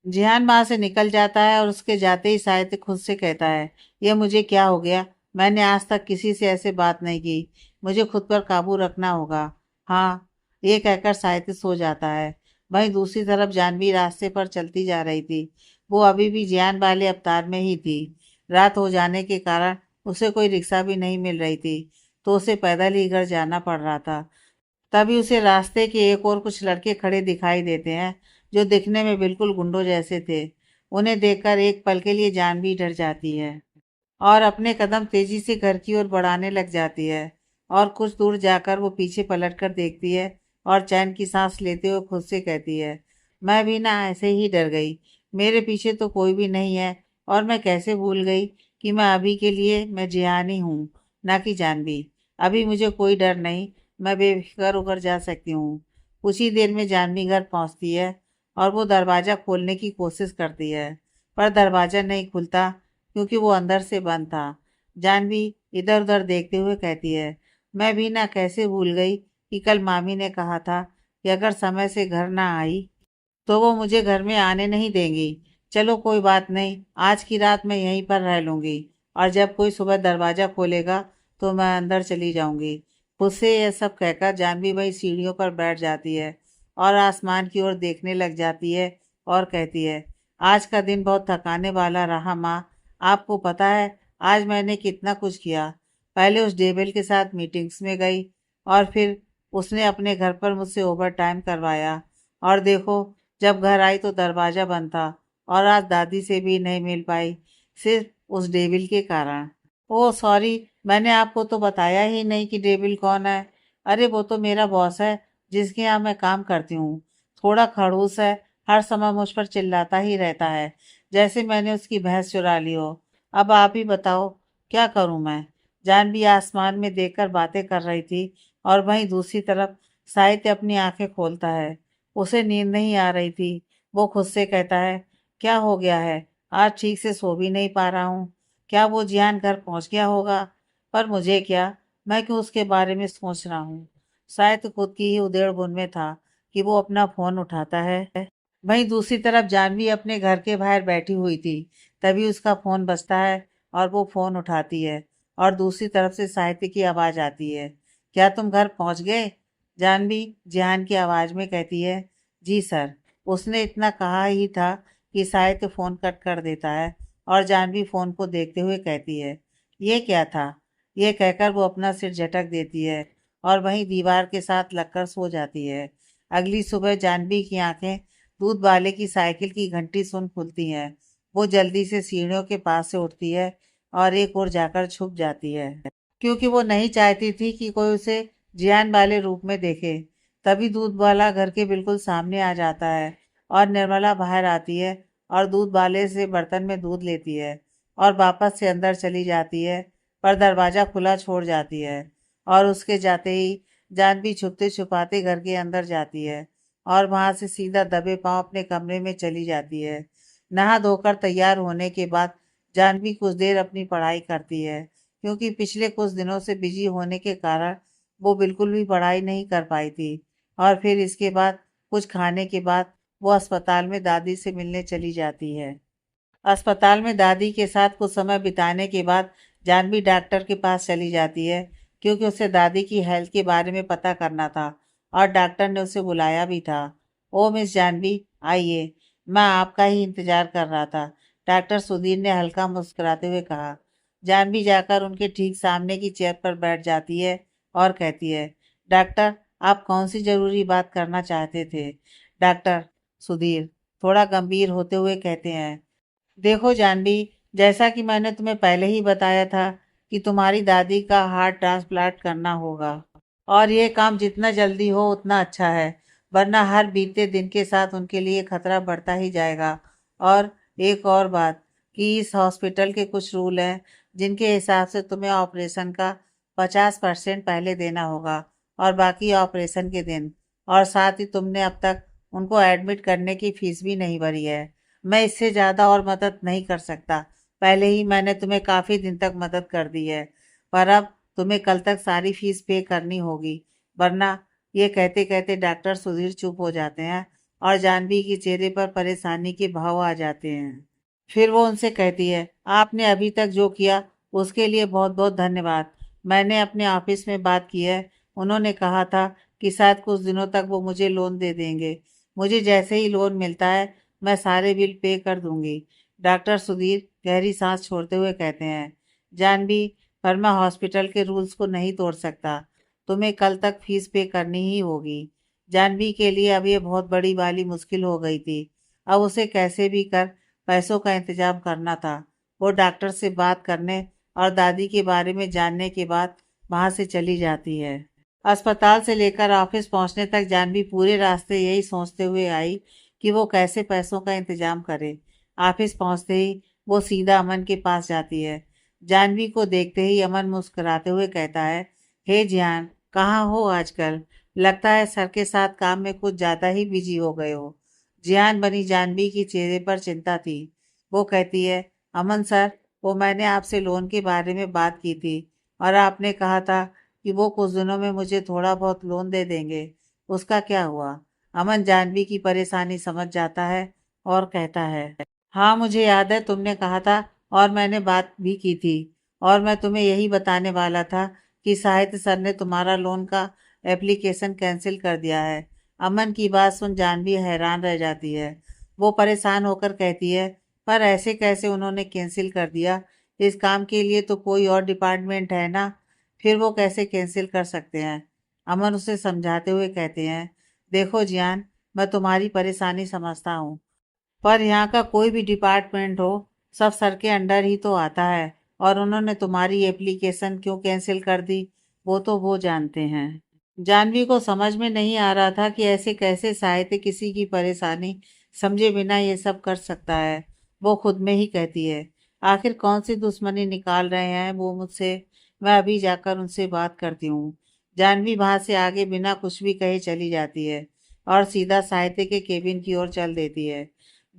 जिहान वहां से निकल जाता है और उसके जाते ही साहित्य खुद से कहता है, ये मुझे क्या हो गया? मैंने आज तक किसी से ऐसे बात नहीं की। मुझे खुद पर काबू रखना होगा। हाँ, ये कहकर साहित्य सो जाता है। वहीं दूसरी तरफ जानवी रास्ते पर चलती जा रही थी। वो अभी भी जियान वाले अवतार में ही थी। रात हो जाने के कारण उसे कोई रिक्शा भी नहीं मिल रही थी, तो उसे पैदल ही घर जाना पड़ रहा था। तभी उसे रास्ते के एक और कुछ लड़के खड़े दिखाई देते हैं, जो दिखने में बिल्कुल गुंडों जैसे थे। उन्हें देखकर एक पल के लिए जान भी डर जाती है और अपने कदम तेजी से घर की ओर बढ़ाने लग जाती है। और कुछ दूर जाकर वो पीछे पलटकर देखती है और चैन की सांस लेते हुए खुद से कहती है, मैं भी ना ऐसे ही डर गई। मेरे पीछे तो कोई भी नहीं है, और मैं कैसे भूल गई कि मैं अभी के लिए मैं जिहानी हूँ, ना कि जानवी। अभी मुझे कोई डर नहीं, मैं बेफिक्र होकर जा सकती हूँ। कुछ ही देर में जानवी घर पहुँचती है और वो दरवाज़ा खोलने की कोशिश करती है, पर दरवाज़ा नहीं खुलता, क्योंकि वो अंदर से बंद था। जानवी इधर उधर देखते हुए कहती है, मैं भी ना कैसे भूल गई कि कल मामी ने कहा था कि अगर समय से घर ना आई तो वो मुझे घर में आने नहीं देंगी। चलो कोई बात नहीं, आज की रात मैं यहीं पर रह लूंगी, और जब कोई सुबह दरवाजा खोलेगा तो मैं अंदर चली जाऊंगी। खुद से यह सब कहकर जानवी वही सीढ़ियों पर बैठ जाती है और आसमान की ओर देखने लग जाती है और कहती है, आज का दिन बहुत थकाने वाला रहा माँ। आपको पता है आज मैंने कितना कुछ किया? पहले उस डेविल के साथ मीटिंग्स में गई, और फिर उसने अपने घर पर मुझसे ओवर टाइम करवाया, और देखो, जब घर आई तो दरवाजा बंद था, और आज दादी से भी नहीं मिल पाई, सिर्फ उस डेविल के कारण। ओह सॉरी, मैंने आपको तो बताया ही नहीं कि डेविल कौन है। अरे वो तो मेरा बॉस है, जिसके यहाँ मैं काम करती हूँ। थोड़ा खड़ूस है, हर समय मुझ पर चिल्लाता ही रहता है, जैसे मैंने उसकी भैंस चुरा ली हो। अब आप ही बताओ, क्या करूं मैं? जानवी आसमान में देखकर बातें कर रही थी, और वहीं दूसरी तरफ साहित्य अपनी आंखें खोलता है। उसे नींद नहीं आ रही थी। वो खुद से कहता है, क्या हो गया है? आज ठीक से सो भी नहीं पा रहा हूँ। क्या वो जियान घर पहुंच गया होगा? पर मुझे क्या, मैं क्यों उसके बारे में सोच रहा हूँ? शायद खुद की ही उधेड़-बुन में था कि वो अपना फोन उठाता है। वहीं दूसरी तरफ जानवी अपने घर के बाहर बैठी हुई थी। तभी उसका फोन बजता है और वो फोन उठाती है, और दूसरी तरफ से साहित्य की आवाज आती है, क्या तुम घर पहुंच गए? जानवी जिहान की आवाज में कहती है, जी सर। उसने इतना कहा ही था कि साहित्य फोन कट कर देता है, और जानवी फोन को देखते हुए कहती है, ये क्या था? ये कहकर वो अपना सिर झटक देती है और वहीं दीवार के साथ लगकर सो जाती है। अगली सुबह जानवी की आंखें दूध वाले की साइकिल की घंटी सुन खुलती हैं। वो जल्दी से सीढ़ियों के पास से उठती है और एक ओर जाकर छुप जाती है, क्योंकि वो नहीं चाहती थी कि कोई उसे जियान वाले रूप में देखे। तभी दूध वाला घर के बिल्कुल सामने आ जाता है, और निर्मला बाहर आती है और दूध वाले से बर्तन में दूध लेती है और वापस से अंदर चली जाती है, पर दरवाजा खुला छोड़ जाती है। और उसके जाते ही जानवी छुपते छुपाते घर के अंदर जाती है और वहां से सीधा दबे पांव अपने कमरे में चली जाती है। नहा धोकर तैयार होने के बाद जानवी कुछ देर अपनी पढ़ाई करती है, क्योंकि पिछले कुछ दिनों से बिजी होने के कारण वो बिल्कुल भी पढ़ाई नहीं कर पाई थी। और फिर इसके बाद कुछ खाने के बाद वो अस्पताल में दादी से मिलने चली जाती है। अस्पताल में दादी के साथ कुछ समय बिताने के बाद जानवी डॉक्टर के पास चली जाती है, क्योंकि उसे दादी की हेल्थ के बारे में पता करना था, और डॉक्टर ने उसे बुलाया भी था। ओ मिस जानवी, आइए, मैं आपका ही इंतजार कर रहा था, डॉक्टर सुधीर ने हल्का मुस्कुराते हुए कहा। जानवी जाकर उनके ठीक सामने की चेयर पर बैठ जाती है और कहती है, डॉक्टर, आप कौन सी जरूरी बात करना चाहते थे? डॉक्टर सुधीर थोड़ा गंभीर होते हुए कहते हैं, देखो जानवी, जैसा कि मैंने तुम्हें पहले ही बताया था कि तुम्हारी दादी का हार्ट ट्रांसप्लांट करना होगा और ये काम जितना जल्दी हो उतना अच्छा है, वरना हर बीतते दिन के साथ उनके लिए खतरा बढ़ता ही जाएगा। और एक और बात कि इस हॉस्पिटल के कुछ रूल हैं जिनके हिसाब से तुम्हें ऑपरेशन का 50% पहले देना होगा और बाकी ऑपरेशन के दिन। और साथ ही तुमने अब तक उनको एडमिट करने की फीस भी नहीं भरी है। मैं इससे ज़्यादा और मदद नहीं कर सकता। पहले ही मैंने तुम्हें काफ़ी दिन तक मदद कर दी है, पर अब तुम्हें कल तक सारी फीस पे करनी होगी, वरना। ये कहते कहते डॉक्टर सुधीर चुप हो जाते हैं और जानवी के चेहरे पर परेशानी के भाव आ जाते हैं। फिर वो उनसे कहती है, आपने अभी तक जो किया उसके लिए बहुत बहुत धन्यवाद। मैंने अपने ऑफिस में बात की है, उन्होंने कहा था कि शायद कुछ दिनों तक वो मुझे लोन दे देंगे। मुझे जैसे ही लोन मिलता है मैं सारे बिल पे कर दूंगी। डॉक्टर सुधीर गहरी सांस छोड़ते हुए कहते हैं, जानवी, पर मैं हॉस्पिटल के रूल्स को नहीं तोड़ सकता। तुम्हें कल तक फीस पे करनी ही होगी। जानवी के लिए अब ये बहुत बड़ी वाली मुश्किल हो गई थी। अब उसे कैसे भी कर पैसों का इंतजाम करना था। वो डॉक्टर से बात करने और दादी के बारे में जानने के बाद वहां से चली जाती है। अस्पताल से लेकर ऑफिस पहुंचने तक जानवी पूरे रास्ते यही सोचते हुए आई कि वो कैसे पैसों का इंतजाम करे। ऑफिस पहुंचते ही वो सीधा अमन के पास जाती है। जानवी को देखते ही अमन मुस्कुराते हुए कहता है, हे जियान, कहाँ हो आजकल? लगता है सर के साथ काम में कुछ ज़्यादा ही बिजी हो गए हो। जियान बनी जानवी के चेहरे पर चिंता थी। वो कहती है, अमन सर, वो मैंने आपसे लोन के बारे में बात की थी और आपने कहा था कि वो कुछ दिनों में मुझे थोड़ा बहुत लोन दे देंगे। उसका क्या हुआ? अमन जानवी की परेशानी समझ जाता है और कहता है, हाँ मुझे याद है, तुमने कहा था और मैंने बात भी की थी। और मैं तुम्हें यही बताने वाला था कि साहित्य सर ने तुम्हारा लोन का एप्लीकेशन कैंसिल कर दिया है। अमन की बात सुन जानवी हैरान रह जाती है। वो परेशान होकर कहती है, पर ऐसे कैसे उन्होंने कैंसिल कर दिया? इस काम के लिए तो कोई और डिपार्टमेंट है ना, फिर वो कैसे कैंसिल कर सकते हैं? अमन उसे समझाते हुए कहते हैं, देखो जियान, मैं तुम्हारी परेशानी समझता हूँ, पर यहाँ का कोई भी डिपार्टमेंट हो, सब सर के अंडर ही तो आता है। और उन्होंने तुम्हारी एप्लीकेशन क्यों कैंसिल कर दी, वो तो वो जानते हैं। जानवी को समझ में नहीं आ रहा था कि ऐसे कैसे साहित्य किसी की परेशानी समझे बिना ये सब कर सकता है। वो खुद में ही कहती है, आखिर कौन सी दुश्मनी निकाल रहे हैं वो मुझसे? मैं अभी जाकर उनसे बात करती हूँ। जानवी वहां से आगे बिना कुछ भी कहे चली जाती है और सीधा साहित्य के केबिन की ओर चल देती है।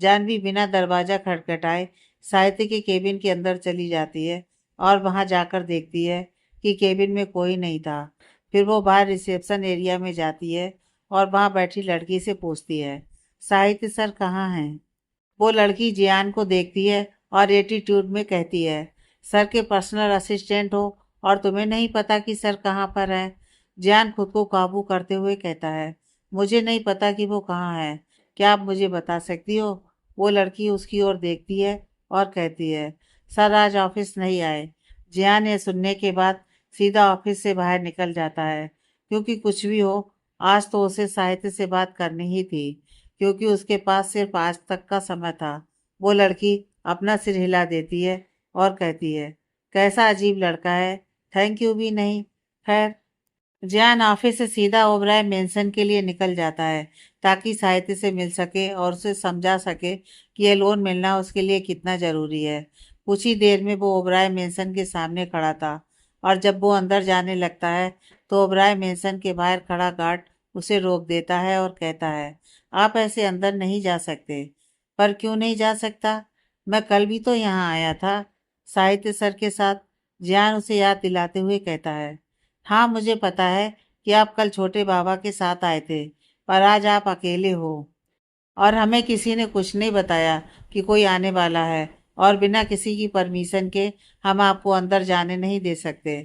जानवी बिना दरवाजा खटखटाए साहित्य के केबिन के अंदर चली जाती है और वहां जाकर देखती है कि केबिन में कोई नहीं था। फिर वो बाहर रिसेप्शन एरिया में जाती है और वहां बैठी लड़की से पूछती है, साहित्य सर कहाँ हैं? वो लड़की जियान को देखती है और एटीट्यूड में कहती है, सर के पर्सनल असिस्टेंट हो और तुम्हें नहीं पता कि सर कहाँ पर है? जियान खुद को काबू करते हुए कहता है, मुझे नहीं पता कि वो कहाँ है। क्या आप मुझे बता सकती हो? वो लड़की उसकी ओर देखती है और कहती है, सर आज ऑफिस नहीं आए। जियान ये सुनने के बाद सीधा ऑफिस से बाहर निकल जाता है, क्योंकि कुछ भी हो, आज तो उसे साहित्य से बात करनी ही थी, क्योंकि उसके पास सिर्फ आज तक का समय था। वो लड़की अपना सिर हिला देती है और कहती है, कैसा अजीब लड़का है, थैंक यू भी नहीं। खैर, जियान ऑफिस से सीधा ओबराय मेंशन के लिए निकल जाता है ताकि साहित्य से मिल सके और उसे समझा सके कि यह लोन मिलना उसके लिए कितना ज़रूरी है। कुछ ही देर में वो ओबराय मेंशन के सामने खड़ा था और जब वो अंदर जाने लगता है तो ओबराय मेंशन के बाहर खड़ा गार्ड उसे रोक देता है और कहता है, आप ऐसे अंदर नहीं जा सकते। पर क्यों नहीं जा सकता? मैं कल भी तो यहाँ आया था साहित्य सर के साथ। जियान उसे याद दिलाते हुए कहता है, हाँ मुझे पता है कि आप कल छोटे बाबा के साथ आए थे, पर आज आप अकेले हो और हमें किसी ने कुछ नहीं बताया कि कोई आने वाला है, और बिना किसी की परमिशन के हम आपको अंदर जाने नहीं दे सकते।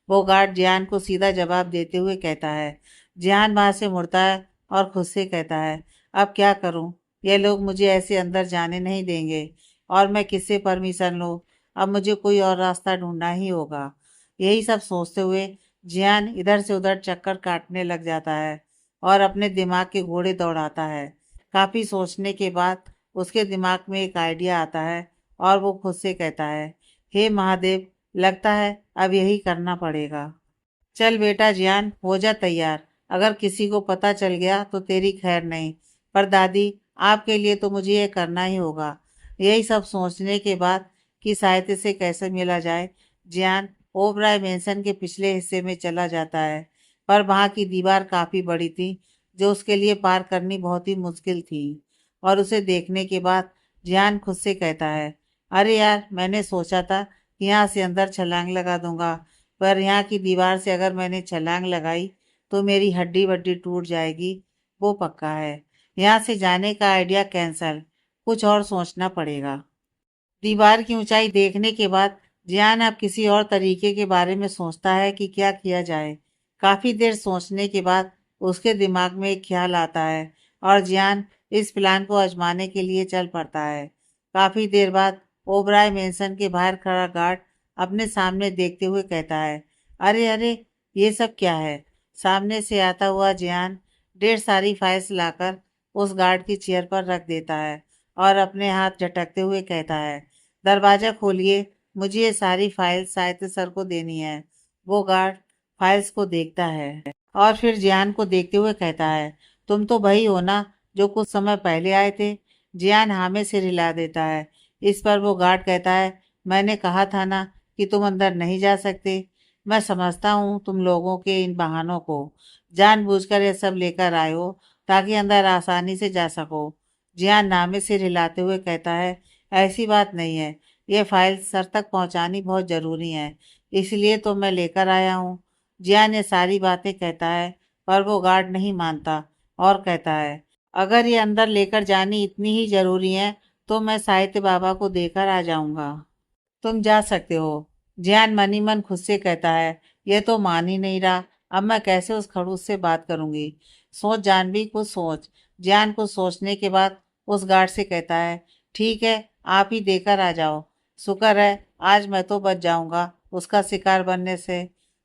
वो गार्ड जियान को सीधा जवाब देते हुए कहता है। जियान वहां से मुड़ता है और खुद से कहता है, अब क्या करूं? ये लोग मुझे ऐसे अंदर जाने नहीं देंगे और मैं किससे परमिशन लूं? अब मुझे कोई और रास्ता ढूंढना ही होगा। यही सब सोचते हुए जियान इधर से उधर चक्कर काटने लग जाता है और अपने दिमाग के घोड़े दौड़ाता है। काफ़ी सोचने के बाद उसके दिमाग में एक आइडिया आता है और वो खुद से कहता है, हे महादेव, लगता है अब यही करना पड़ेगा। चल बेटा जियान, हो जा तैयार। अगर किसी को पता चल गया तो तेरी खैर नहीं। पर दादी, आपके लिए तो मुझे ये करना ही होगा। यही सब सोचने के बाद कि साहित्य से कैसे मिला जाए, जियान ओबराय मेंसन के पिछले हिस्से में चला जाता है। पर वहाँ की दीवार काफ़ी बड़ी थी, जो उसके लिए पार करनी बहुत ही मुश्किल थी। और उसे देखने के बाद जियान खुद से कहता है, अरे यार, मैंने सोचा था कि यहाँ से अंदर छलांग लगा दूंगा, पर यहाँ की दीवार से अगर मैंने छलांग लगाई तो मेरी हड्डी वड्डी टूट जाएगी। वो पक्का है। यहाँ से जाने का आइडिया कैंसल, कुछ और सोचना पड़ेगा। दीवार की ऊंचाई देखने के बाद जियान अब किसी और तरीके के बारे में सोचता है कि क्या किया जाए। काफी देर सोचने के बाद उसके दिमाग में एक ख्याल आता है और जियान इस प्लान को आजमाने के लिए चल पड़ता है। काफी देर बाद ओबराय मेंसन के बाहर खड़ा गार्ड अपने सामने देखते हुए कहता है, अरे अरे, ये सब क्या है। सामने से आता हुआ जियान ढेर सारी फाइल्स लाकर उस गार्ड की चेयर पर रख देता है और अपने हाथ झटकते हुए कहता है, दरवाजा खोलिए, मुझे ये सारी फाइल्स साहित्य सर को देनी है। वो गार्ड फाइल्स को देखता है और फिर जियान को देखते हुए कहता है, तुम तो वही हो ना जो कुछ समय पहले आए थे। जियान हाँ में सिर हिला देता है। इस पर वो गार्ड कहता है, मैंने कहा था ना कि तुम अंदर नहीं जा सकते। मैं समझता हूँ तुम लोगों के इन बहानों को। जानबूझकर ये सब लेकर आए हो ताकि अंदर आसानी से जा सको। जियान नामे सिर हिलाते हुए कहता है, ऐसी बात नहीं है। ये फाइल सर तक पहुंचानी बहुत ज़रूरी है, इसलिए तो मैं लेकर आया हूँ। जियान ये सारी बातें कहता है, पर वो गार्ड नहीं मानता और कहता है, अगर ये अंदर लेकर जानी इतनी ही ज़रूरी है तो मैं साहित्य बाबा को देकर आ जाऊंगा। तुम जा सकते हो। जियान मनी मन खुद से कहता है, ये तो मान ही नहीं रहा। अब मैं कैसे उस खड़ूस से बात करूंगी। सोच जानवी, कुछ सोच। जियान को सोचने के बाद उस गार्ड से कहता है, ठीक है, आप ही देकर आ जाओ। शुक्र है आज मैं तो बच जाऊंगा उसका शिकार बनने से।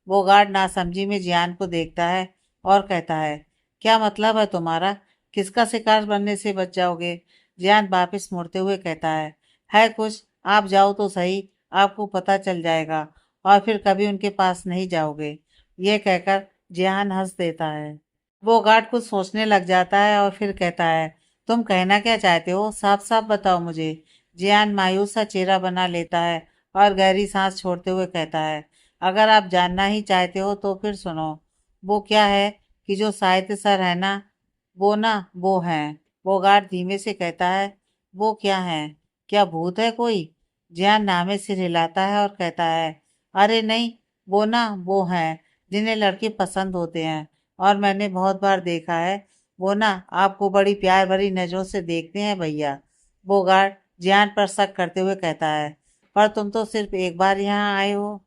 वो गार्ड नासमझी में जियान को देखता है और कहता है, क्या मतलब है तुम्हारा? किसका शिकार बनने से बच जाओगे? जियान वापिस मुड़ते हुए कहता है कुछ, आप जाओ तो सही, आपको पता चल जाएगा और फिर कभी उनके पास नहीं जाओगे। ये कहकर जियान हंस देता है। वो गार्ड कुछ सोचने लग जाता है और फिर कहता है, तुम कहना क्या चाहते हो, साफ साफ बताओ मुझे। जियान मायूस सा चेहरा बना लेता है और गहरी सांस छोड़ते हुए कहता है, अगर आप जानना ही चाहते हो तो फिर सुनो। वो क्या है कि जो साहित्य सर है ना, वो हैं। वो गार्ड धीमे से कहता है, वो क्या है? क्या भूत है कोई? जियान नामे सिर हिलाता है और कहता है, अरे नहीं, वो हैं जिन्हें लड़के पसंद होते हैं और मैंने बहुत बार देखा है। वो ना आपको बड़ी प्यार भरी नजरों से देखते हैं भैया। वो गार्ड जियान पर शक करते हुए कहता है, पर तुम तो सिर्फ एक बार यहाँ आए हो,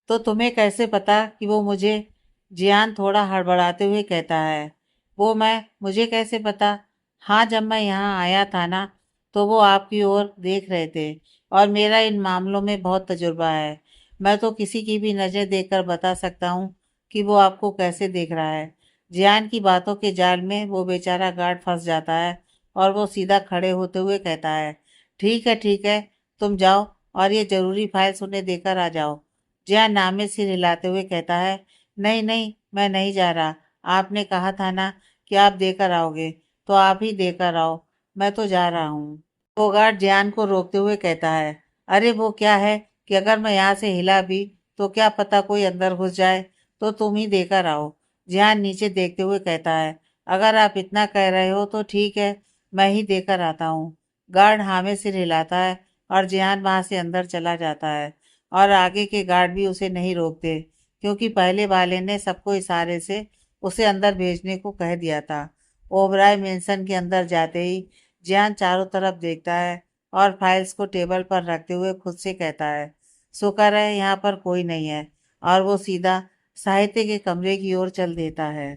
तो तुम्हें कैसे पता कि वो मुझे? जियान थोड़ा हड़बड़ाते हुए कहता है, वो मैं मुझे कैसे पता? हाँ, जब मैं यहाँ आया था ना, तो वो आपकी ओर देख रहे थे और मेरा इन मामलों में बहुत तजुर्बा है। मैं तो किसी की भी नज़र देखकर बता सकता हूँ कि वो आपको कैसे देख रहा है। जियान की बातों के जाल में वो बेचारा गार्ड फंस जाता है और वो सीधा खड़े होते हुए कहता है, ठीक है, तुम जाओ और ये ज़रूरी फाइल्स उन्हें देकर आ जाओ। जियान नामे सिर हिलाते हुए कहता है, नहीं नहीं, मैं नहीं जा रहा। आपने कहा था ना कि आप देकर आओगे, तो आप ही देकर आओ। मैं तो जा रहा हूँ। वो गार्ड जियान को रोकते हुए कहता है, अरे वो क्या है कि अगर मैं यहाँ से हिला भी तो क्या पता कोई अंदर घुस जाए, तो तुम ही देकर आओ। जियान नीचे देखते हुए कहता है, अगर आप इतना कह रहे हो तो ठीक है, मैं ही देकर आता हूँ। गार्ड हाँ में सिर हिलाता है और जियान वहाँ से अंदर चला जाता है और आगे के गार्ड भी उसे नहीं रोकते, क्योंकि पहले वाले ने सबको इशारे से उसे अंदर भेजने को कह दिया था। ओबराय मेंसन के अंदर जाते ही जियान चारों तरफ देखता है और फाइल्स को टेबल पर रखते हुए खुद से कहता है, शुक्र है यहाँ पर कोई नहीं है। और वो सीधा साहित्य के कमरे की ओर चल देता है।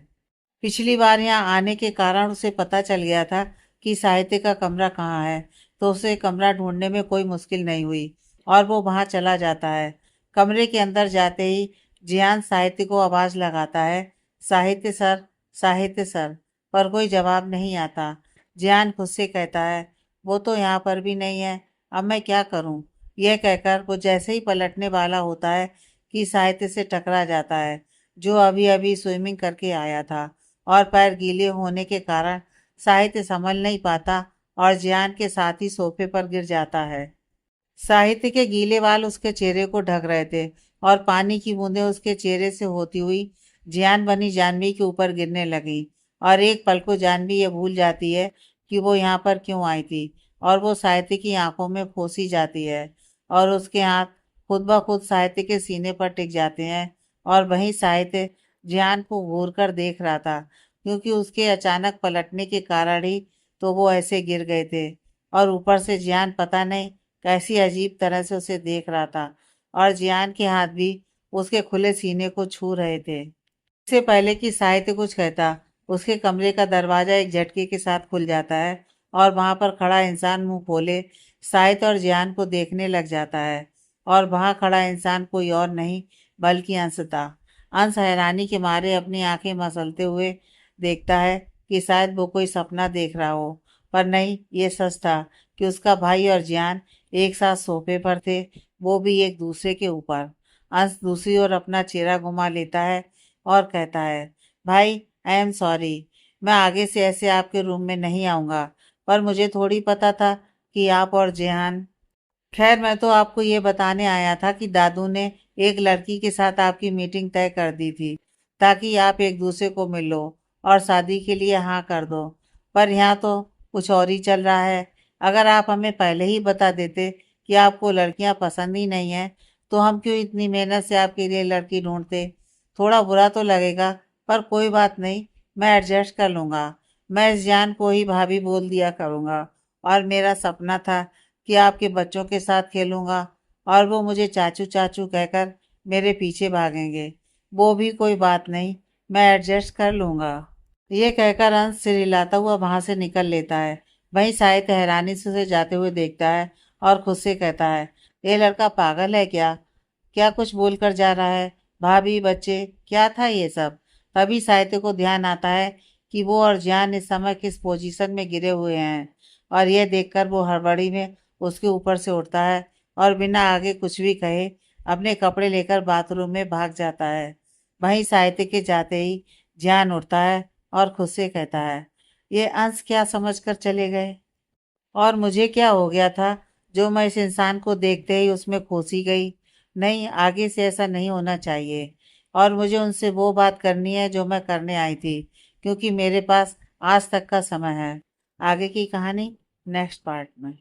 पिछली बार यहाँ आने के कारण उसे पता चल गया था कि साहित्य का कमरा कहाँ है, तो उसे कमरा ढूंढने में कोई मुश्किल नहीं हुई और वो वहाँ चला जाता है। कमरे के अंदर जाते ही जियान साहित्य को आवाज़ लगाता है, साहित्य सर, साहित्य सर, पर कोई जवाब नहीं आता। जियान खुद से कहता है, वो तो यहाँ पर भी नहीं है, अब मैं क्या करूँ? यह कहकर वो जैसे ही पलटने वाला होता है कि साहित्य से टकरा जाता है, जो अभी अभी स्विमिंग करके आया था, और पैर गीले होने के कारण साहित्य संभल नहीं पाता और जियान के साथ ही सोफे पर गिर जाता है। साहित्य के गीले बाल उसके चेहरे को ढक रहे थे और पानी की बूंदें उसके चेहरे से होती हुई जियान बनी जानवी के ऊपर गिरने लगी। और एक पल को जानवी ये भूल जाती है कि वो यहाँ पर क्यों आई थी, और वो साहित्य की आंखों में खोसी जाती है और उसके हाथ खुद ब खुद साहित्य के सीने पर टिक जाते हैं। और वहीं साहित्य जियान को घूर कर देख रहा था, क्योंकि उसके अचानक पलटने के कारण ही तो वो ऐसे गिर गए थे। और ऊपर से जियान पता नहीं कैसी अजीब तरह से उसे देख रहा था, और जियान के हाथ भी उसके खुले सीने को छू रहे थे। इससे पहले कि साहित्य कुछ कहता, उसके कमरे का दरवाजा एक झटके के साथ खुल जाता है और वहां पर खड़ा इंसान मुंह खोले साहित्य और जियान को देखने लग जाता है। और वहां खड़ा इंसान कोई और नहीं बल्कि अंश था। अंश हैरानी के मारे अपनी आंखें मसलते हुए देखता है कि शायद वो कोई सपना देख रहा हो, पर नहीं, ये सच था कि उसका भाई और जियान एक साथ सोफे पर थे, वो भी एक दूसरे के ऊपर। अंश दूसरी ओर अपना चेहरा घुमा लेता है और कहता है, भाई, आई एम सॉरी, मैं आगे से ऐसे आपके रूम में नहीं आऊँगा, पर मुझे थोड़ी पता था कि आप और जेहान। खैर, मैं तो आपको ये बताने आया था कि दादू ने एक लड़की के साथ आपकी मीटिंग तय कर दी थी, ताकि आप एक दूसरे को मिल लो और शादी के लिए हाँ कर दो। पर यहाँ तो कुछ और ही चल रहा है। अगर आप हमें पहले ही बता देते कि आपको लड़कियां पसंद ही नहीं है, तो हम क्यों इतनी मेहनत से आपके लिए लड़की ढूंढते। थोड़ा बुरा तो लगेगा, पर कोई बात नहीं, मैं एडजस्ट कर लूँगा। मैं इस जान को ही भाभी बोल दिया करूँगा। और मेरा सपना था कि आपके बच्चों के साथ खेलूँगा और वो मुझे चाचू चाचू कहकर मेरे पीछे भागेंगे। वो भी कोई बात नहीं, मैं एडजस्ट कर लूँगा। ये कहकर अंश सिरिलाता हुआ वहां से निकल लेता है। वहीं साहित्य हैरानी से उसे जाते हुए देखता है और खुद से कहता है, ये लड़का पागल है क्या? क्या कुछ बोलकर जा रहा है? भाभी, बच्चे, क्या था ये सब? तभी साहित्य को ध्यान आता है कि वो और जान इस समय किस पोजीशन में गिरे हुए हैं। और यह देखकर वो हड़बड़ी में उसके ऊपर से उठता है और बिना आगे कुछ भी कहे अपने कपड़े लेकर बाथरूम में भाग जाता है। वहीं साहित्य के जाते ही जान उठता है और खुद से कहता है, ये अंश क्या समझकर चले गए, और मुझे क्या हो गया था जो मैं इस इंसान को देखते ही उसमें खोसी गई। नहीं, आगे से ऐसा नहीं होना चाहिए। और मुझे उनसे वो बात करनी है जो मैं करने आई थी, क्योंकि मेरे पास आज तक का समय है। आगे की कहानी नेक्स्ट पार्ट में।